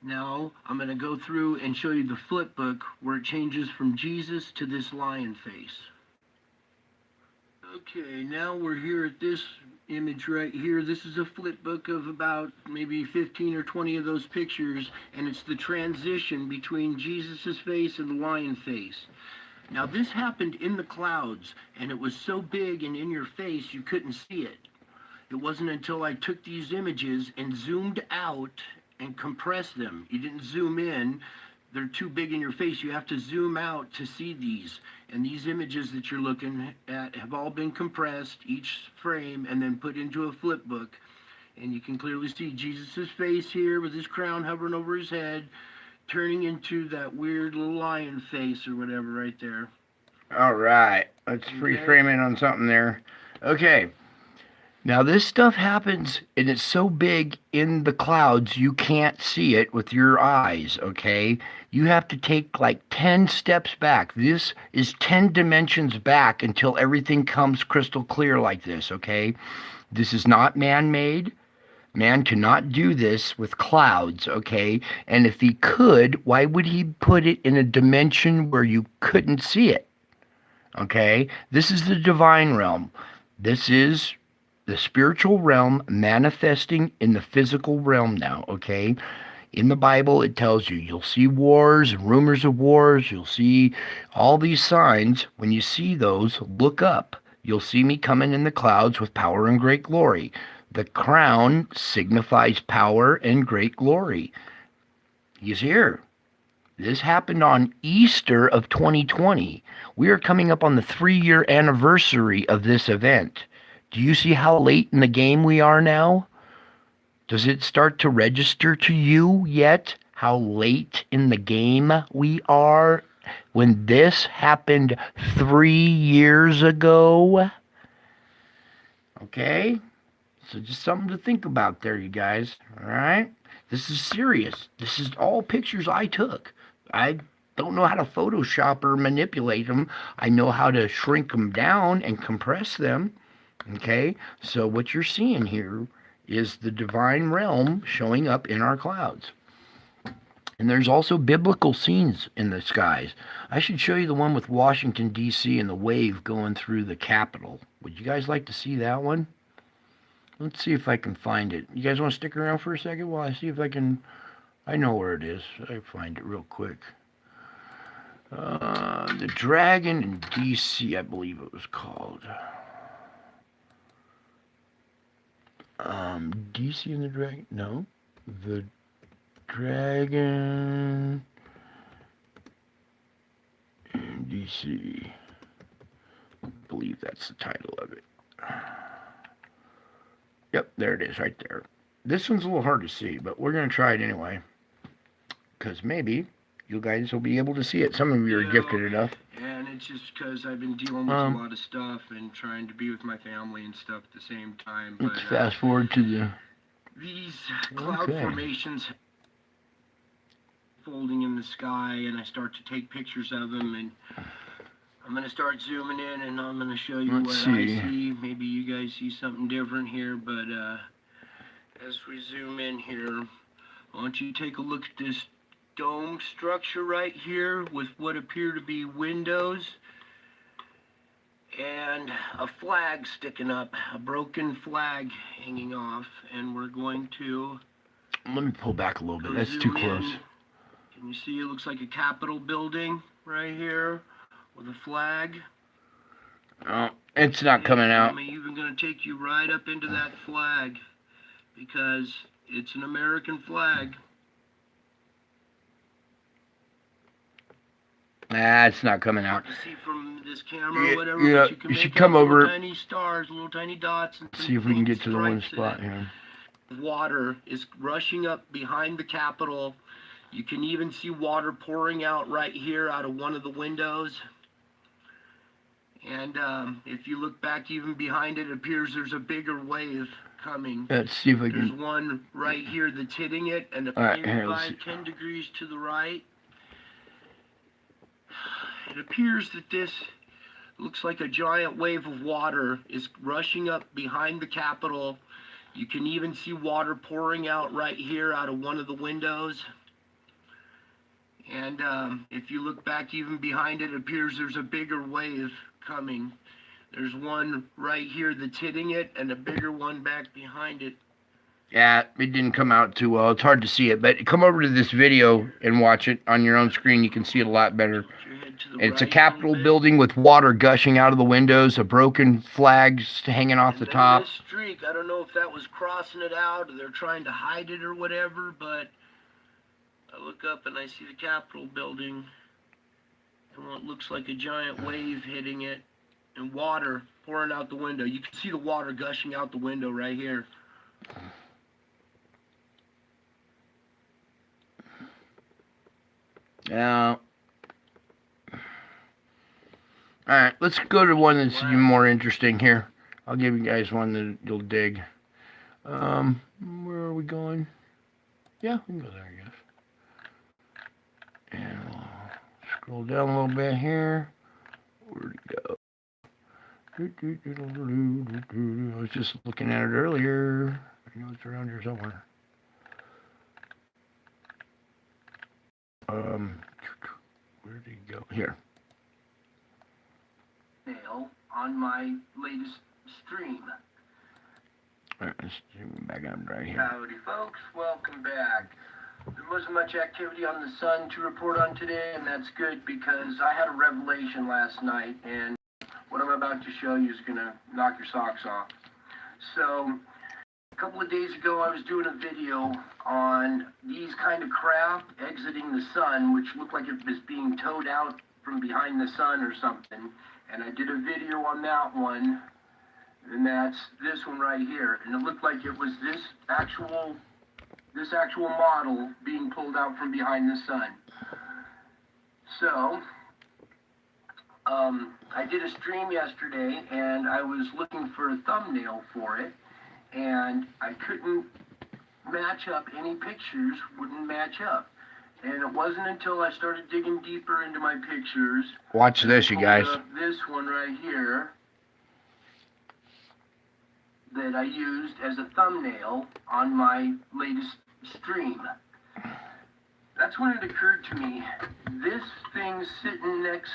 Now I'm going to go through and show you the flip book where it changes from Jesus to this lion face. Okay, now we're here at this image right here. This is a flip book of about maybe 15 or 20 of those pictures, and it's the transition between Jesus's face and the lion face. Now this happened in the clouds, and it was so big and in your face you couldn't see it. It wasn't until I took these images and zoomed out and compressed them. You didn't zoom in. They're too big in your face. You have to zoom out to see these. And these images that you're looking at have all been compressed, each frame, and then put into a flip book. And you can clearly see Jesus' face here with his crown hovering over his head, turning into that weird little lion face or whatever right there.
All right. Let's frame it on something there. Okay. Now this stuff happens, and it's so big in the clouds you can't see it with your eyes, okay? You have to take like 10 steps back. This is 10 dimensions back until everything comes crystal clear like this, okay? This is not man-made. Man cannot do this with clouds, okay? And if he could, why would he put it in a dimension where you couldn't see it? Okay? This is the divine realm. This is the spiritual realm manifesting in the physical realm now, okay? In the Bible, it tells you, you'll see wars and rumors of wars. You'll see all these signs. When you see those, look up. You'll see me coming in the clouds with power and great glory. The crown signifies power and great glory. He's here. This happened on Easter of 2020. We are coming up on the 3-year anniversary of this event. Do you see how late in the game we are now? Does it start to register to you yet how late in the game we are when this happened 3 years ago? Okay? So just something to think about there, you guys. All right? This is serious. This is all pictures I took. I don't know how to Photoshop or manipulate them. I know how to shrink them down and compress them. Okay, so what you're seeing here is the divine realm showing up in our clouds. And there's also biblical scenes in the skies. I should show you the one with Washington, D.C. and the wave going through the Capitol. Would you guys like to see that one? Let's see if I can find it. You guys want to stick around for a second while I see if I can... I know where it is. I find it real quick. The Dragon in D.C., I believe it was called. DC and the Dragon, no, the Dragon in DC, I believe that's the title of it. Yep, there it is right there. This one's a little hard to see, but we're going to try it anyway, because maybe you guys will be able to see it. Some of you are gifted enough.
And it's just because I've been dealing with a lot of stuff and trying to be with my family and stuff at the same time. But,
let's fast forward to the...
These cloud formations... folding in the sky, and I start to take pictures of them, and I'm going to start zooming in, and I'm going to show you
Let's
what
see.
I see. Maybe you guys see something different here, but as we zoom in here, I want you to take a look at this dome structure right here with what appear to be windows and a flag sticking up, a broken flag hanging off, and we're going to
Let me pull back a little bit.
go
That's
zoom
too close.
in. Can you see it looks like a Capitol building right here with a flag?
Oh, it's not coming out.
I'm even going to take you right up into that flag because it's an American flag.
Ah, it's not coming out.
Hard to see from this camera or whatever,
Yeah,
but you can
you should
make
come
out
over.
little tiny stars, little tiny dots, and
See if we can
pink
get to the one
stripes in
spot
it.
here.
Water is rushing up behind the Capitol. You can even see water pouring out right here out of one of the windows. And if you look back even behind it, it appears there's a bigger wave coming.
Let's see if I
There's
can.
one right here that's hitting it, and
All right,
maybe
here, let's see.
10 degrees to the right. It appears that this looks like a giant wave of water is rushing up behind the Capitol. You can even see water pouring out right here out of one of the windows. And if you look back even behind it, it appears there's a bigger wave coming. There's one right here that's hitting it, and a bigger one back behind it.
Yeah, it didn't come out too well. It's hard to see it, but come over to this video and watch it on your own screen. You can see it a lot better. It's a Capitol building with water gushing out of the windows, a broken flag hanging off the top.
This streak, I don't know if that was crossing it out or they're trying to hide it or whatever, but I look up and I see the Capitol building and what looks like a giant wave hitting it and water pouring out the window. You can see the water gushing out the window right here.
Yeah. Alright, let's go to one that's even more interesting here. I'll give you guys one that you'll dig. Where are we going? Yeah, we can go there, I guess. And we'll scroll down a little bit here. Where'd it go? I was just looking at it earlier. I know it's around here somewhere. Where did he go? Here.
On my latest stream.
Alright, let's zoom back up right here.
Howdy folks, welcome back. There wasn't much activity on the sun to report on today, and that's good because I had a revelation last night, and what I'm about to show you is going to knock your socks off. So, a couple of days ago I was doing a video on these kind of craft exiting the sun, which looked like it was being towed out from behind the sun or something. And I did a video on that one, and that's this one right here. And it looked like it was this actual model being pulled out from behind the sun. So, I did a stream yesterday, and I was looking for a thumbnail for it, and I couldn't match up any pictures, wouldn't match up. And it wasn't until I started digging deeper into my pictures.
Watch this, you guys.
This one right here that I used as a thumbnail on my latest stream. That's when it occurred to me, this thing sitting next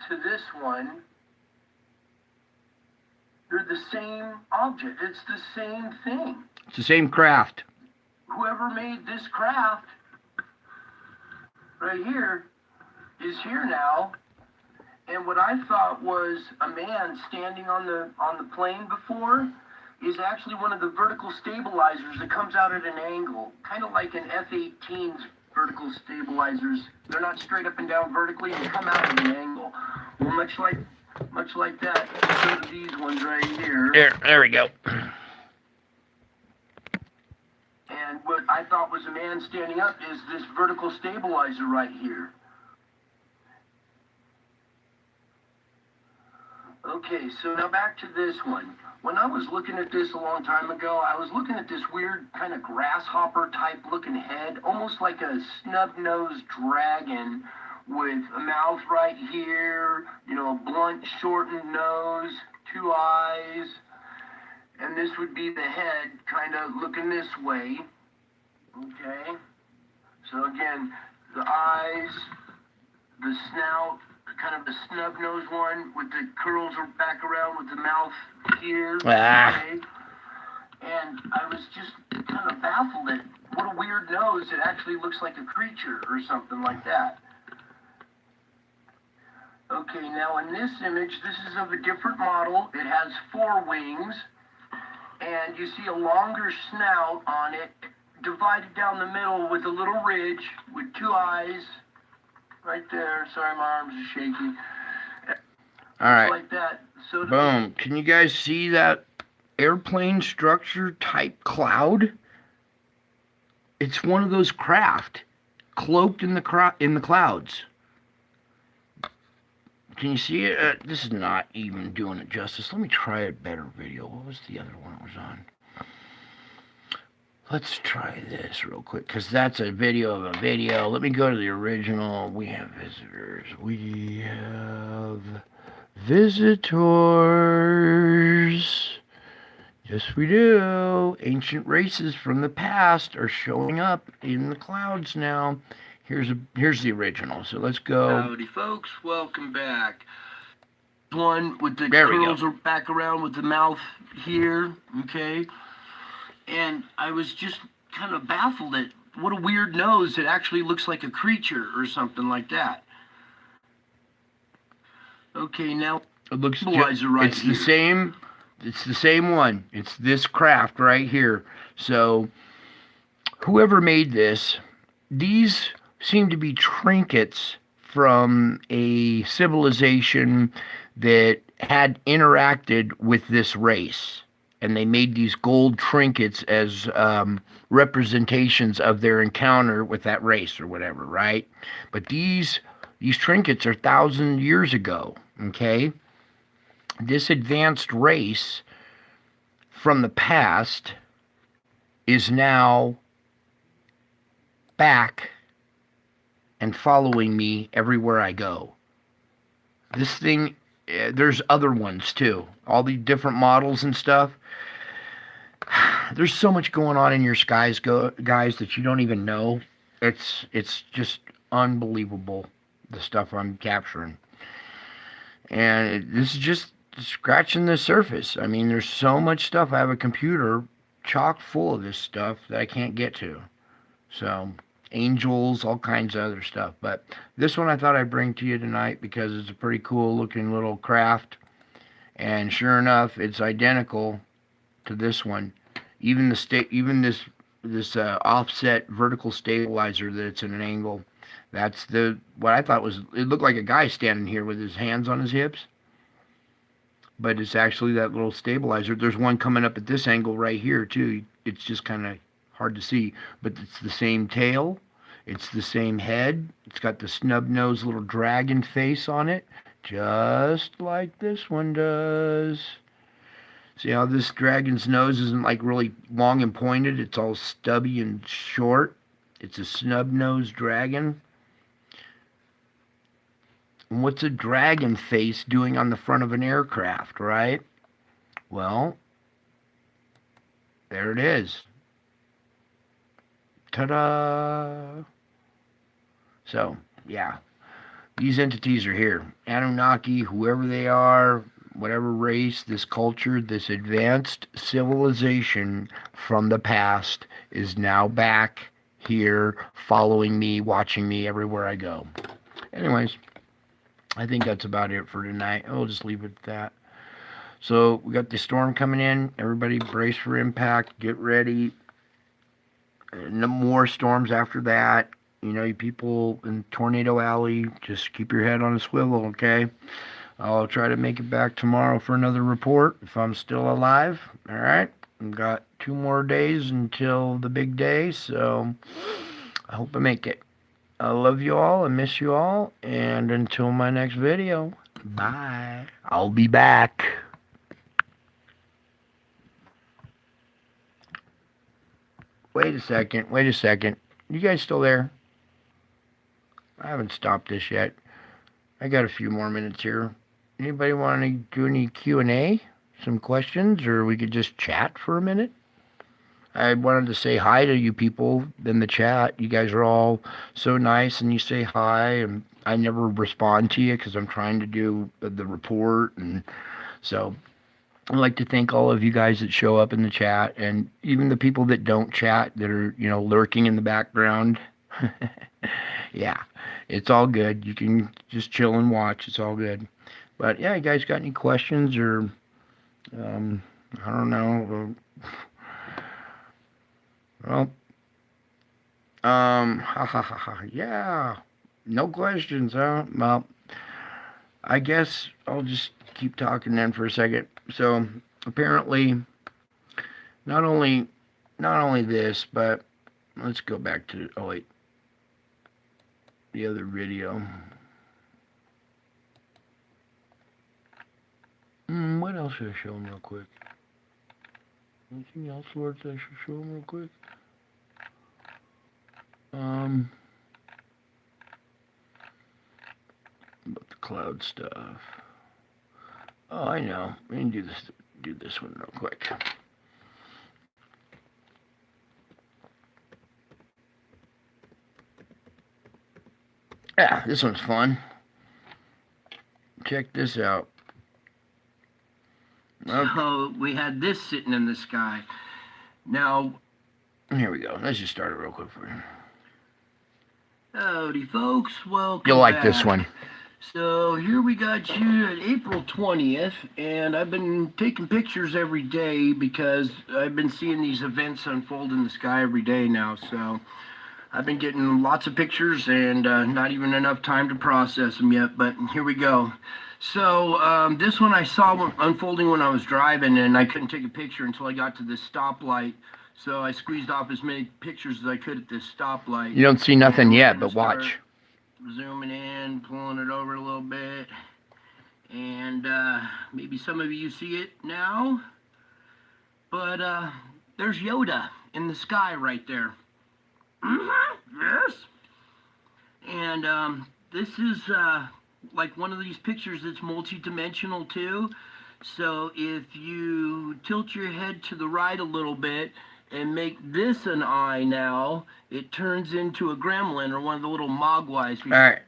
to this one, they're the same object. It's the same thing.
It's the same craft.
Whoever made this craft right here is here now, and what I thought was a man standing on the plane before is actually one of the vertical stabilizers that comes out at an angle, kind of like an F-18's vertical stabilizers. They're not straight up and down vertically; they come out at an angle. Well, much like that, so these ones right here.
There we go.
And what I thought was a man standing up is this vertical stabilizer right here. Okay, so now back to this one. when I was looking at this a long time ago, I was looking at this weird kind of grasshopper type looking head, almost like a snub-nosed dragon with a mouth right here, you know, a blunt, shortened nose, two eyes, and this would be the head kind of looking this way. Okay, so again, the eyes, the snout, kind of the snub-nosed one with the curls back around with the mouth here. Okay, and I was just kind of baffled at what a weird nose. It actually looks like a creature or something like that. Okay, now in this image, this is of a different model. It has 4 wings, and you see a longer snout on it, divided down the middle with a little ridge with 2 eyes right there. Sorry, my arms are shaky.
All right.
Like that. So
boom. Can you guys see that airplane structure type cloud? It's one of those craft cloaked in the clouds. Can you see it? This is not even doing it justice. Let me try a better video. What was the other one it was on? Let's try this real quick, because that's a video of a video. Let me go to the original. We have visitors. We have visitors. Yes, we do. Ancient races from the past are showing up in the clouds now. Here's the original. So let's go.
Howdy, folks. Welcome back. One with the curls back around with the mouth here. Okay. And I was just kind of baffled at what a weird nose. It actually looks like a creature or something like that. Okay, now
it looks
right
it's here. It's the same one. It's this craft right here. So whoever made this, these seem to be trinkets from a civilization that had interacted with this race. And they made these gold trinkets as representations of their encounter with that race or whatever, right? But these trinkets are 1,000 years ago, okay? This advanced race from the past is now back and following me everywhere I go. This thing, there's other ones too. All the different models and stuff. There's so much going on in your skies, guys, that you don't even know. It's just unbelievable, the stuff I'm capturing. And this is just scratching the surface. I mean, there's so much stuff. I have a computer chock full of this stuff that I can't get to. So, angels, all kinds of other stuff. But this one I thought I'd bring to you tonight because it's a pretty cool looking little craft. And sure enough, it's identical to this one. Even this offset vertical stabilizer that's at an angle. That's what I thought was, it looked like a guy standing here with his hands on his hips. But it's actually that little stabilizer. There's one coming up at this angle right here too. It's just kind of hard to see. But it's the same tail. It's the same head. It's got the snub-nosed little dragon face on it. Just like this one does. See how this dragon's nose isn't like really long and pointed? It's all stubby and short. It's a snub-nosed dragon. And what's a dragon face doing on the front of an aircraft, right? Well, there it is. Ta-da! So, yeah. These entities are here. Anunnaki, whoever they are, whatever race, this culture, this advanced civilization from the past is now back here, following me, watching me everywhere I go. Anyways, I think that's about it for tonight. I'll just leave it at that. So, we got the storm coming in. Everybody brace for impact. Get ready. No more storms after that. You know, you people in Tornado Alley, just keep your head on a swivel, okay? I'll try to make it back tomorrow for another report if I'm still alive. All right? I've got 2 more days until the big day, so I hope I make it. I love you all. I miss you all. And until my next video, bye. I'll be back. Wait a second. Wait a second. You guys still there? I haven't stopped this yet. I got a few more minutes here. Anybody want to do any Q&A? Some questions? Or we could just chat for a minute? I wanted to say hi to you people in the chat. You guys are all so nice, and you say hi, and I never respond to you because I'm trying to do the report. And so I'd like to thank all of you guys that show up in the chat, and even the people that don't chat, that are, lurking in the background. Yeah, it's all good. You can just chill and watch. It's all good. But yeah, you guys got any questions or, I don't know. Well, yeah, no questions, huh? Well, I guess I'll just keep talking then for a second. So apparently, not only this, but let's go back to, oh wait, the other video. What else should I show them real quick? Anything else, Lord, that I should show them real quick? About the cloud stuff. Oh, I know. We can do this one real quick. Yeah, this one's fun. Check this out.
Okay. So we had this sitting in the sky. Now,
here we go. Let's just start it real quick for you.
Howdy, folks. Welcome
You'll like
back.
this one.
So here we got you at April 20th, and I've been taking pictures every day because I've been seeing these events unfold in the sky every day now. So I've been getting lots of pictures and not even enough time to process them yet, but here we go. So this one I saw unfolding when I was driving, and I couldn't take a picture until I got to this stoplight. So I squeezed off as many pictures as I could at this stoplight.
You don't see nothing yet, but watch.
Zooming in, pulling it over a little bit. And maybe some of you see it now. But there's Yoda in the sky right there. Yes. And this is like one of these pictures that's multi-dimensional too. So if you tilt your head to the right a little bit and make this an eye now, it turns into a gremlin or one of the little mogwais.
All right.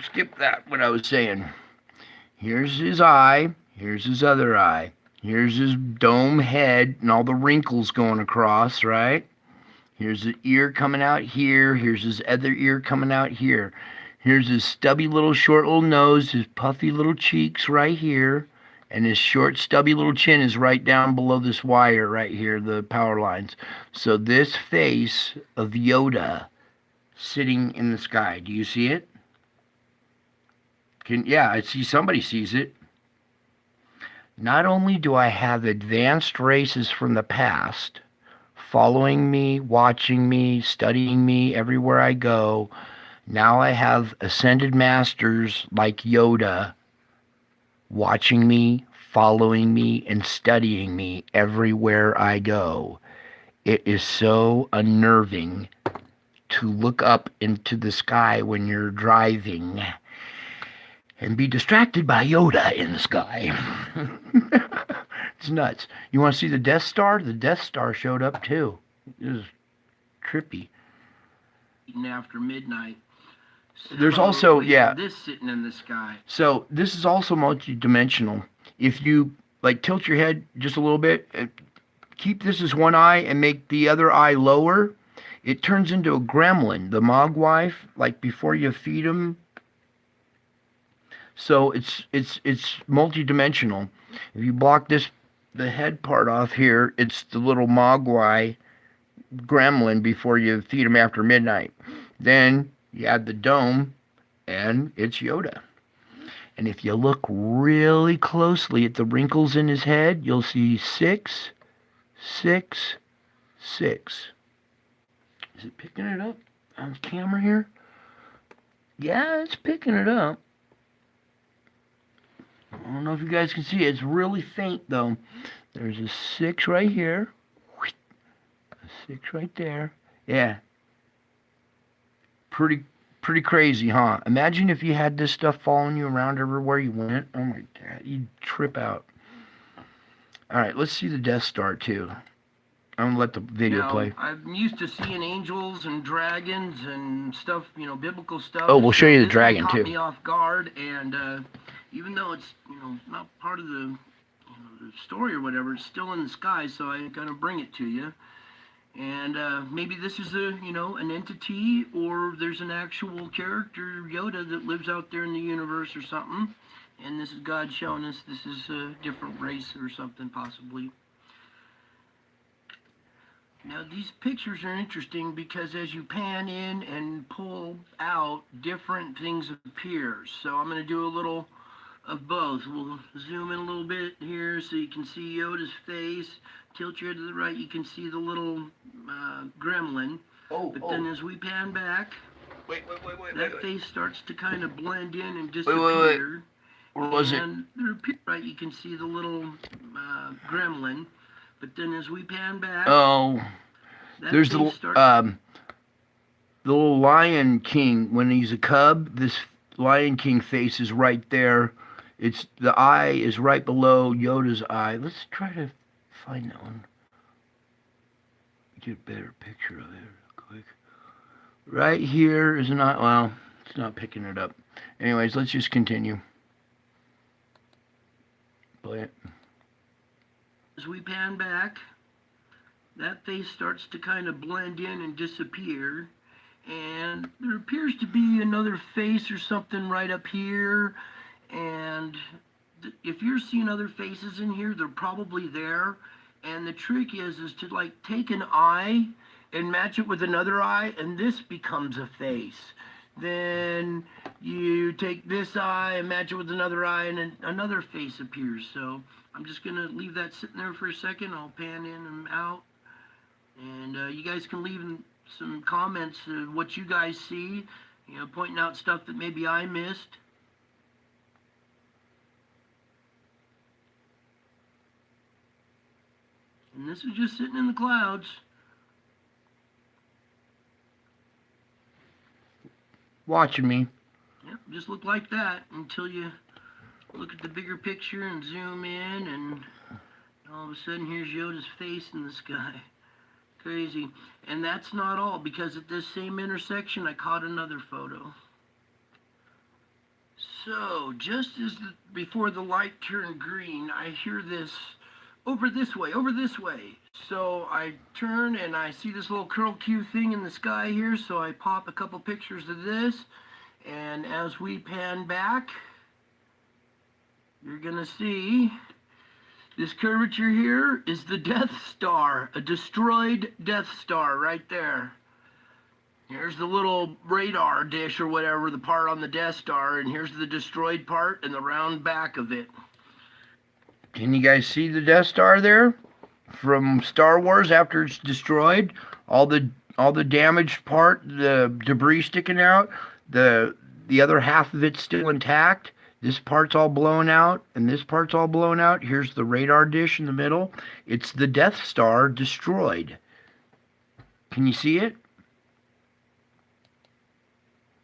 Skip that, what I was saying. Here's his eye. Here's his other eye. Here's his dome head and all the wrinkles going across, right? Here's the ear coming out here. Here's his other ear coming out here. Here's his stubby little short little nose, his puffy little cheeks right here. And his short stubby little chin is right down below this wire right here, the power lines. So this face of Yoda sitting in the sky, do you see it? Yeah, I see somebody sees it. Not only do I have advanced races from the past following me, watching me, studying me everywhere I go, now I have ascended masters like Yoda watching me, following me, and studying me everywhere I go. It is so unnerving to look up into the sky when you're driving and be distracted by Yoda in the sky. It's nuts. You want to see the Death Star? The Death Star showed up too. It was trippy.
After midnight. So
there's also, yeah.
This sitting in the sky.
So this is also multi-dimensional. If you like tilt your head just a little bit, keep this as one eye and make the other eye lower, it turns into a gremlin, the mogwai, like before you feed them. So it's multi-dimensional. If you block the head part off here, it's the little mogwai gremlin before you feed them after midnight. Then you add the dome, and it's Yoda. And if you look really closely at the wrinkles in his head, you'll see 6, 6, 6. Is it picking it up on camera here? Yeah, it's picking it up. I don't know if you guys can see it. It's really faint, though. There's a 6 right here. 6 right there. Yeah. Pretty crazy, huh? Imagine if you had this stuff following you around everywhere you went. Oh my God, you'd trip out. All right, let's see the Death Star too. I'm gonna let the video
Now,
play.
I'm used to seeing angels and dragons and stuff, biblical stuff.
Oh, we'll show
so
you the
this
dragon
one caught
too.
me off guard, and even though it's, not part of the story or whatever, it's still in the sky, so I'm gonna bring it to you. And maybe this is an entity, or there's an actual character, Yoda, that lives out there in the universe or something. And this is God showing us this is a different race or something, possibly. Now, these pictures are interesting because as you pan in and pull out, different things appear. So I'm going to do a little of both. We'll zoom in a little bit here so you can see Yoda's face. Tilt your head to the right, you can see the little gremlin. But then as we pan back, that face starts to kind of blend in and disappear.
Where was it?
And there appear, right, you can see the little gremlin. But then as we pan back,
Oh, there's the little Lion King. When he's a cub, this Lion King face is right there. It's the eye is right below Yoda's eye. Let's try to find that one. Get a better picture of it real quick. Right here is not, well, it's not picking it up. Anyways, let's just continue. Play it.
As we pan back, that face starts to kind of blend in and disappear. And there appears to be another face or something right up here. And if you're seeing other faces in here, they're probably there. And the trick is to like take an eye and match it with another eye, and this becomes a face. Then you take this eye and match it with another eye, and another face appears. So I'm just going to leave that sitting there for a second. I'll pan in and out. And you guys can leave some comments of what you guys see, pointing out stuff that maybe I missed. And this is just sitting in the clouds.
Watching me.
Yep, just look like that until you look at the bigger picture and zoom in, and all of a sudden here's Yoda's face in the sky. Crazy. And that's not all, because at this same intersection I caught another photo. So just as before the light turned green, I hear this, over this way, over this way. So I turn and I see this little curl Q thing in the sky here, so I pop a couple pictures of this. And as we pan back, you're gonna see this curvature here is the Death Star, a destroyed Death Star right there. Here's the little radar dish or whatever, the part on the Death Star, and here's the destroyed part and the round back of it.
Can you guys see the Death Star there? From Star Wars after it's destroyed? All the damaged part, the debris sticking out, the other half of it's still intact. This part's all blown out, and this part's all blown out. Here's the radar dish in the middle. It's the Death Star destroyed. Can you see it?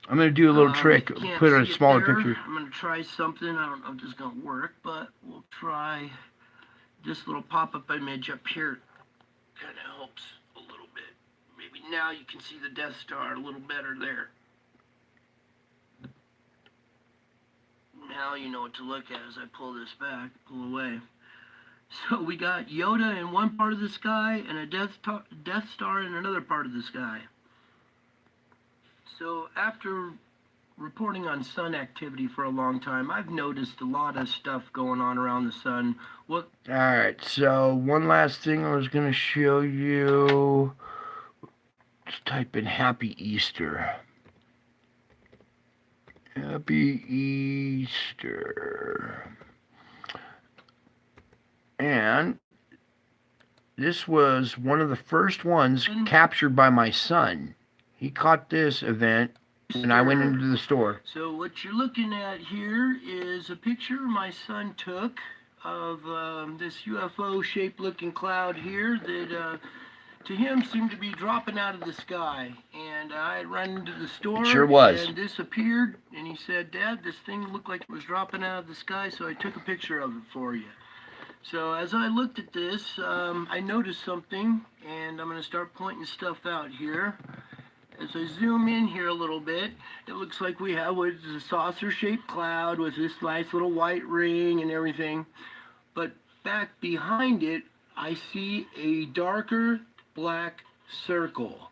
I'm going to do a little trick. Put a smaller picture.
I'm going to try something. I don't know if this is going to work, but we'll try this little pop-up image up here. Kind of helps a little bit. Maybe now you can see the Death Star a little better there. Now you know what to look at as I pull this back, pull away. So we got Yoda in one part of the sky and a Death Star in another part of the sky. So after reporting on sun activity for a long time, I've noticed a lot of stuff going on around the sun.
Alright, so one last thing I was going to show you. Let's type in Happy Easter. Happy Easter. And this was one of the first ones captured by my son. He caught this event when I went into the store.
So what you're looking at here is a picture my son took of this UFO-shaped looking cloud here that to him seemed to be dropping out of the sky. And I run into the store.
It sure was.
And this appeared, and he said, "Dad, this thing looked like it was dropping out of the sky, so I took a picture of it for you." So as I looked at this, I noticed something, and I'm going to start pointing stuff out here. As I zoom in here a little bit, it looks like we have what is a saucer-shaped cloud with this nice little white ring and everything. But back behind it, I see a darker black circle.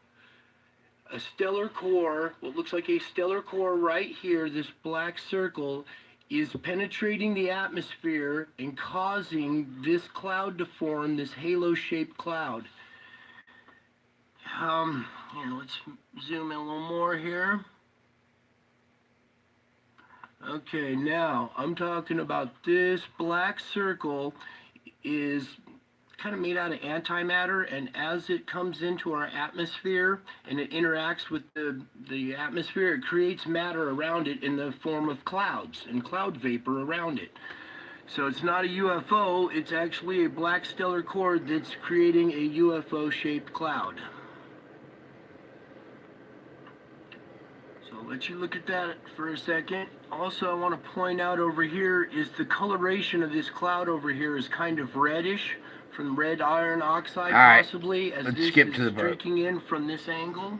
A stellar core, what looks like a stellar core right here, this black circle, is penetrating the atmosphere and causing this cloud to form, this halo-shaped cloud. Here, let's zoom in a little more here. Okay, now I'm talking about this black circle is kind of made out of antimatter, and as it comes into our atmosphere and it interacts with the atmosphere, it creates matter around it in the form of clouds and cloud vapor around it. So it's not a UFO, it's actually a black stellar core that's creating a UFO-shaped cloud. So I'll let you look at that for a second. Also, I want to point out over here is the coloration of this cloud over here is kind of reddish, from red iron oxide, possibly, as
let's
this
skip
is
to the
streaking in from this angle.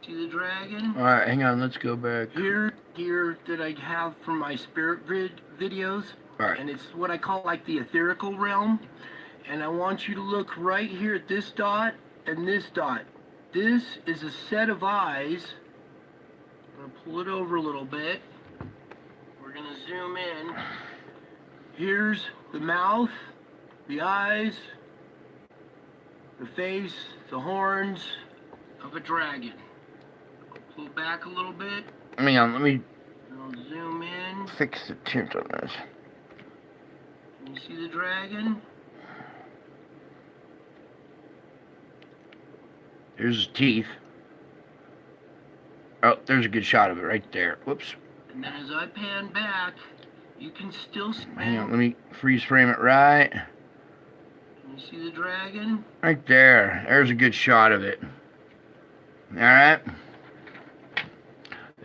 See the dragon?
All right, hang on, let's go back.
Here that I have from my spirit videos,
All right.
and it's what I call like the etherical realm. And I want you to look right here at this dot and this dot. This is a set of eyes. I'm gonna pull it over a little bit. We're gonna zoom in. Here's the mouth, the eyes, the face, the horns of a dragon. I'll pull back a little bit.
Hang on, let me
I'll zoom in.
fix the tint on this.
Can you see the dragon?
Here's his teeth. Oh, there's a good shot of it right there. Whoops.
And then as I pan back, you can still see.
Hang on, let me freeze frame it right.
Can you see the dragon?
Right there. There's a good shot of it. Alright.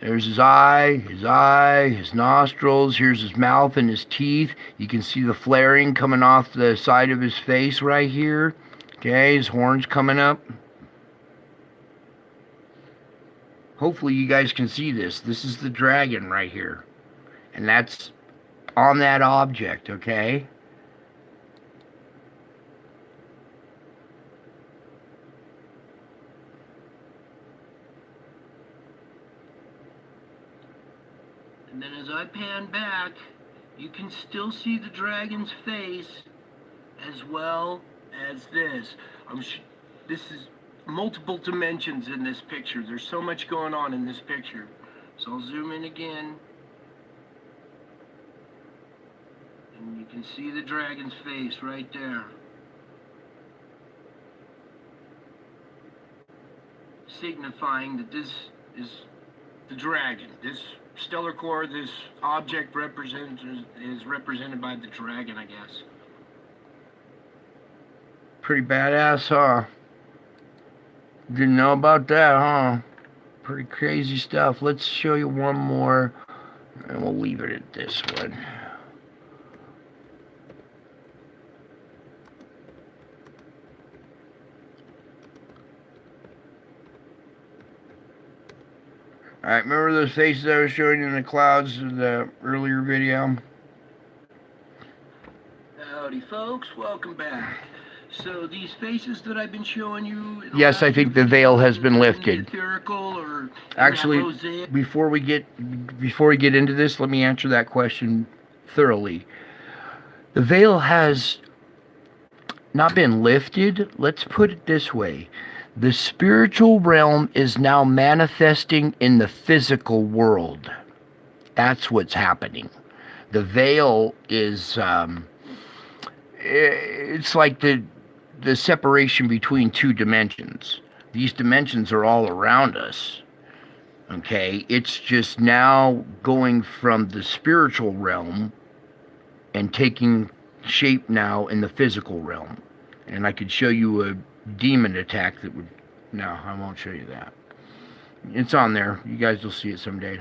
There's his eye, his nostrils. Here's his mouth and his teeth. You can see the flaring coming off the side of his face right here. Okay, his horns coming up. Hopefully you guys can see this. This is the dragon right here. And that's on that object, okay?
And then as I pan back, you can still see the dragon's face as well as this. This is multiple dimensions in this picture. There's so much going on in this picture. So I'll zoom in again. And you can see the dragon's face right there. Signifying that this is the dragon. This stellar core, this object is represented by the dragon, I guess.
Pretty badass, huh? Didn't know about that, huh? Pretty crazy stuff. Let's show you one more, and we'll leave it at this one. Alright, remember those faces I was showing you in the clouds in the earlier video?
Howdy folks, welcome back. So these faces that I've been showing you...
Yes, I think the veil has been lifted.
Or
actually, before we get into this, let me answer that question thoroughly. The veil has not been lifted. Let's put it this way. The spiritual realm is now manifesting in the physical world. That's what's happening. The veil is, it's like the separation between two dimensions. These dimensions are all around us. Okay? It's just now going from the spiritual realm and taking shape now in the physical realm. And I could show you a demon attack that would... No, I won't show you that. It's on there. You guys will see it someday.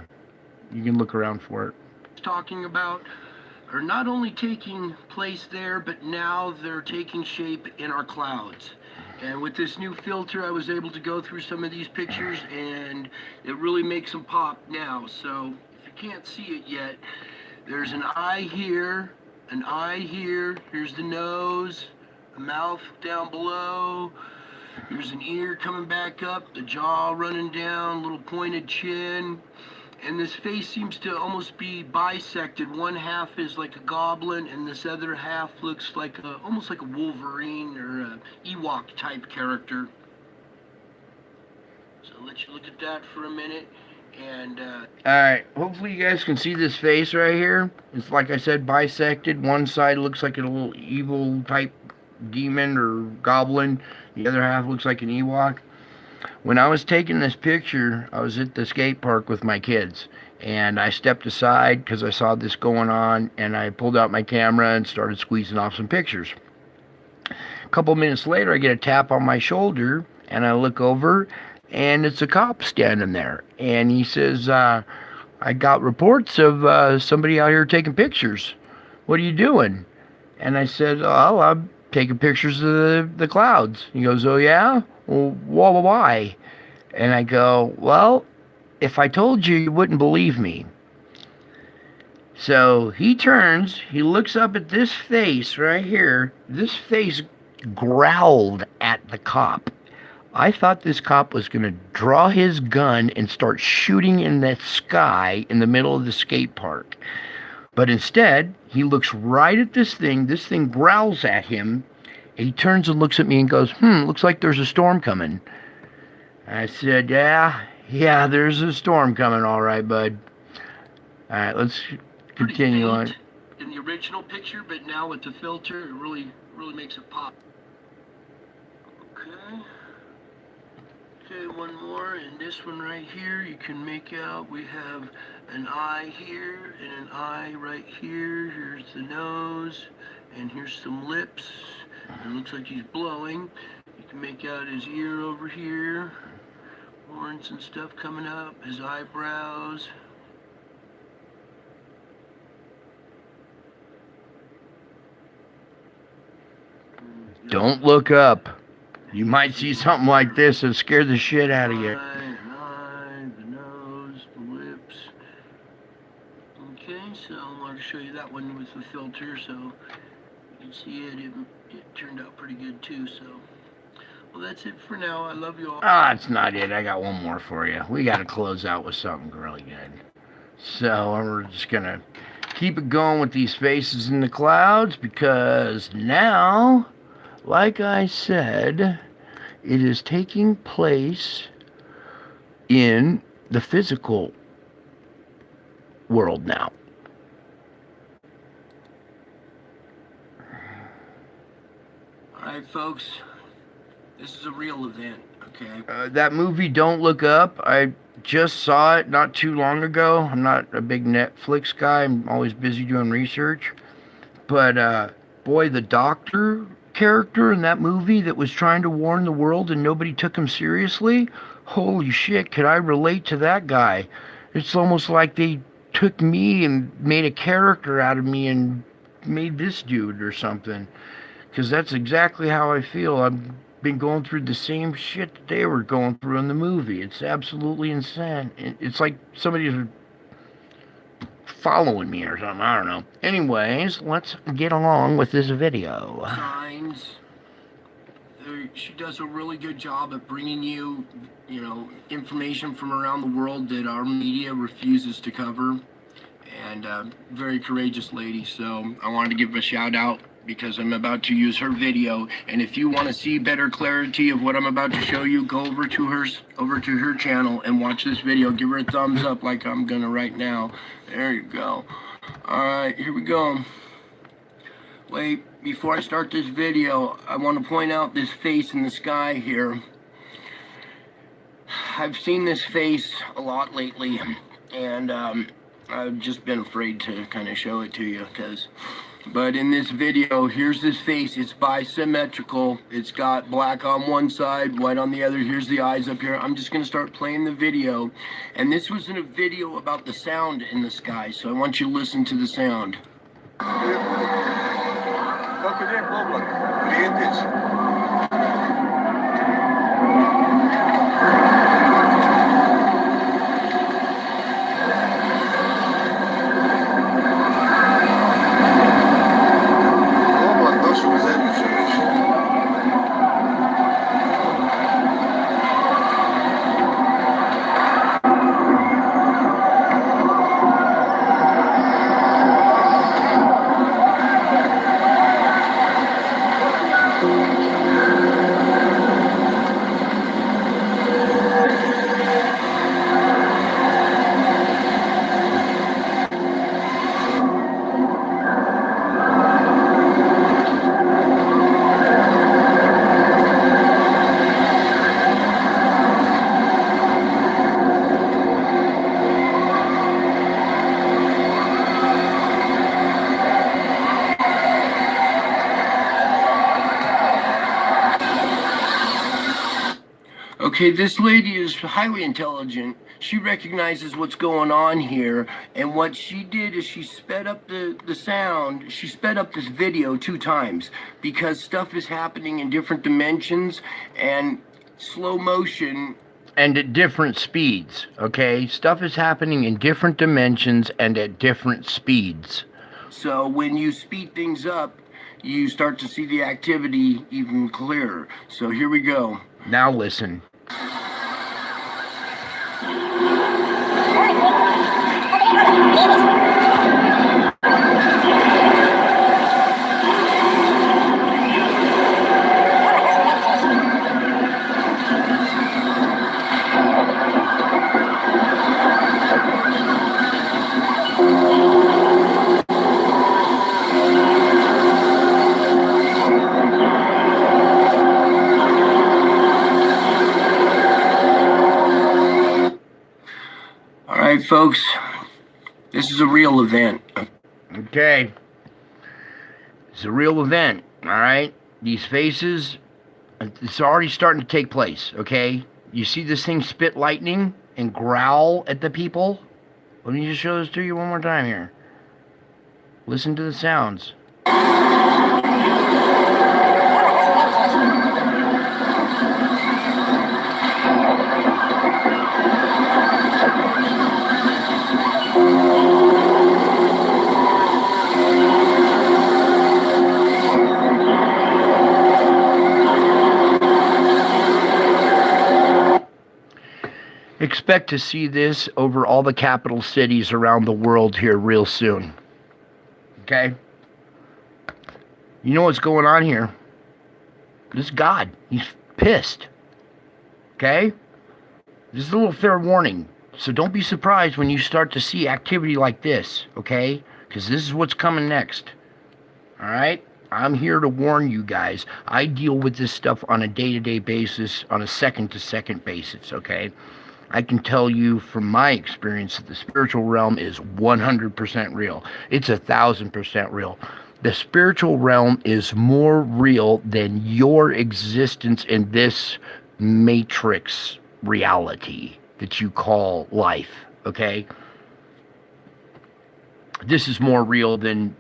You can look around for it.
Talking about are not only taking place there, but now they're taking shape in our clouds. And with this new filter, I was able to go through some of these pictures, and it really makes them pop now. So if you can't see it yet, there's an eye here, an eye here, here's the nose, a mouth down below, there's an ear coming back up, the jaw running down, little pointed chin. And this face seems to almost be bisected. One half is like a goblin, and this other half looks like almost like a Wolverine or a Ewok type character. So I'll let you look at that for a minute. And
alright, hopefully you guys can see this face right here. It's like I said, bisected. One side looks like a little evil type demon or goblin. The other half looks like an Ewok. When I was taking this picture, I was at the skate park with my kids, and I stepped aside because I saw this going on, and I pulled out my camera and started squeezing off some pictures. A couple minutes later, I get a tap on my shoulder, and I look over, and it's a cop standing there, and he says, I got reports of somebody out here taking pictures. What are you doing? And I said, oh, I'm taking pictures of the clouds. He goes, oh yeah? Well, why? And I go, well, if I told you, you wouldn't believe me. So he turns, he looks up at this face right here. This face growled at the cop. I thought this cop was going to draw his gun and start shooting in the sky in the middle of the skate park. But instead, he looks right at this thing. This thing growls at him. He turns and looks at me and goes, looks like there's a storm coming. I said, yeah, there's a storm coming, all right, bud. All right, let's continue on.
In the original picture, but now with the filter, it really makes it pop. Okay, one more, and this one right here, you can make out we have an eye here and an eye right here. Here's the nose, and here's some lips. It looks like he's blowing. You can make out his ear over here, horns and stuff coming up, his eyebrows.
Don't look up. You might see something like this and scare the shit out of you.
An eye, the nose, the lips. Okay, so I want to show you that one with the filter, so you can see it. It turned out pretty good too, so. Well, that's it for now. I love you all.
Ah, that's not it. I got one more for you. We got to close out with something really good. So we're just going to keep it going with these faces in the clouds, because now, like I said, it is taking place in the physical world now.
Alright, folks, this is a real event, okay?
That movie, Don't Look Up, I just saw it not too long ago. I'm not a big Netflix guy. I'm always busy doing research. But, boy, the doctor character in that movie that was trying to warn the world and nobody took him seriously, holy shit, could I relate to that guy? It's almost like they took me and made a character out of me and made this dude or something. Because that's exactly how I feel. I've been going through the same shit that they were going through in the movie. It's absolutely insane. It's like somebody's following me or something. I don't know. Anyways, let's get along with this video.
Signs. She does a really good job at bringing you, information from around the world that our media refuses to cover. And very courageous lady. So I wanted to give a shout out because I'm about to use her video. And if you want to see better clarity of what I'm about to show you, go over to her channel and watch this video. Give her a thumbs up like I'm gonna right now. There you go. All right, here we go. Wait, before I start this video, I want to point out this face in the sky here. I've seen this face a lot lately, and I've just been afraid to kind of show it to you because But in this video, here's this face. It's bisymmetrical. It's got black on one side, white on the other. Here's the eyes up here. I'm just going to start playing the video. And this was in a video about the sound in the sky. So I want you to listen to the sound. Okay, this lady is highly intelligent. She recognizes what's going on here, and what she did is she sped up the sound. She sped up this video 2 times because stuff is happening in different dimensions and slow motion.
And at different speeds, okay? Stuff is happening in different dimensions and at different speeds.
So when you speed things up, you start to see the activity even clearer. So here we go.
Now listen.
Alright, folks, this is a real event.
Okay. It's a real event, alright? These faces, it's already starting to take place, okay? You see this thing spit lightning and growl at the people? Let me just show this to you one more time here. Listen to the sounds. Expect to see this over all the capital cities around the world here real soon. Okay? You know what's going on here? This is God. He's pissed. Okay? This is a little fair warning. So don't be surprised when you start to see activity like this. Okay? Because this is what's coming next. Alright? I'm here to warn you guys. I deal with this stuff on a day-to-day basis, on a second-to-second basis. Okay? I can tell you from my experience that the spiritual realm is 100% real. It's 1,000% real. The spiritual realm is more real than your existence in this matrix reality that you call life, okay? This is more real than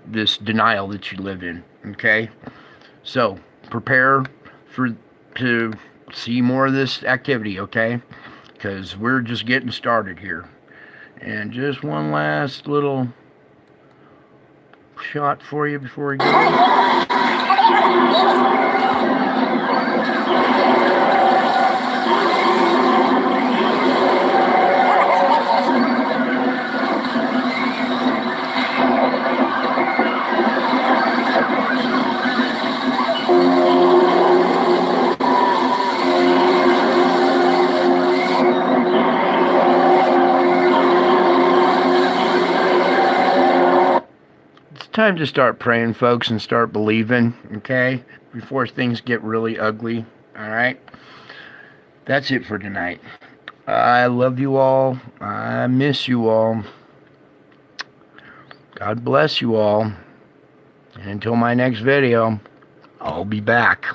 this denial that you live in, okay? So, prepare to see more of this activity, okay? Because we're just getting started here. And just one last little shot for you before we go. Time to start praying, folks, and start believing, okay? Before things get really ugly, all right? That's it for tonight. I love you all. I miss you all. God bless you all. And until my next video, I'll be back.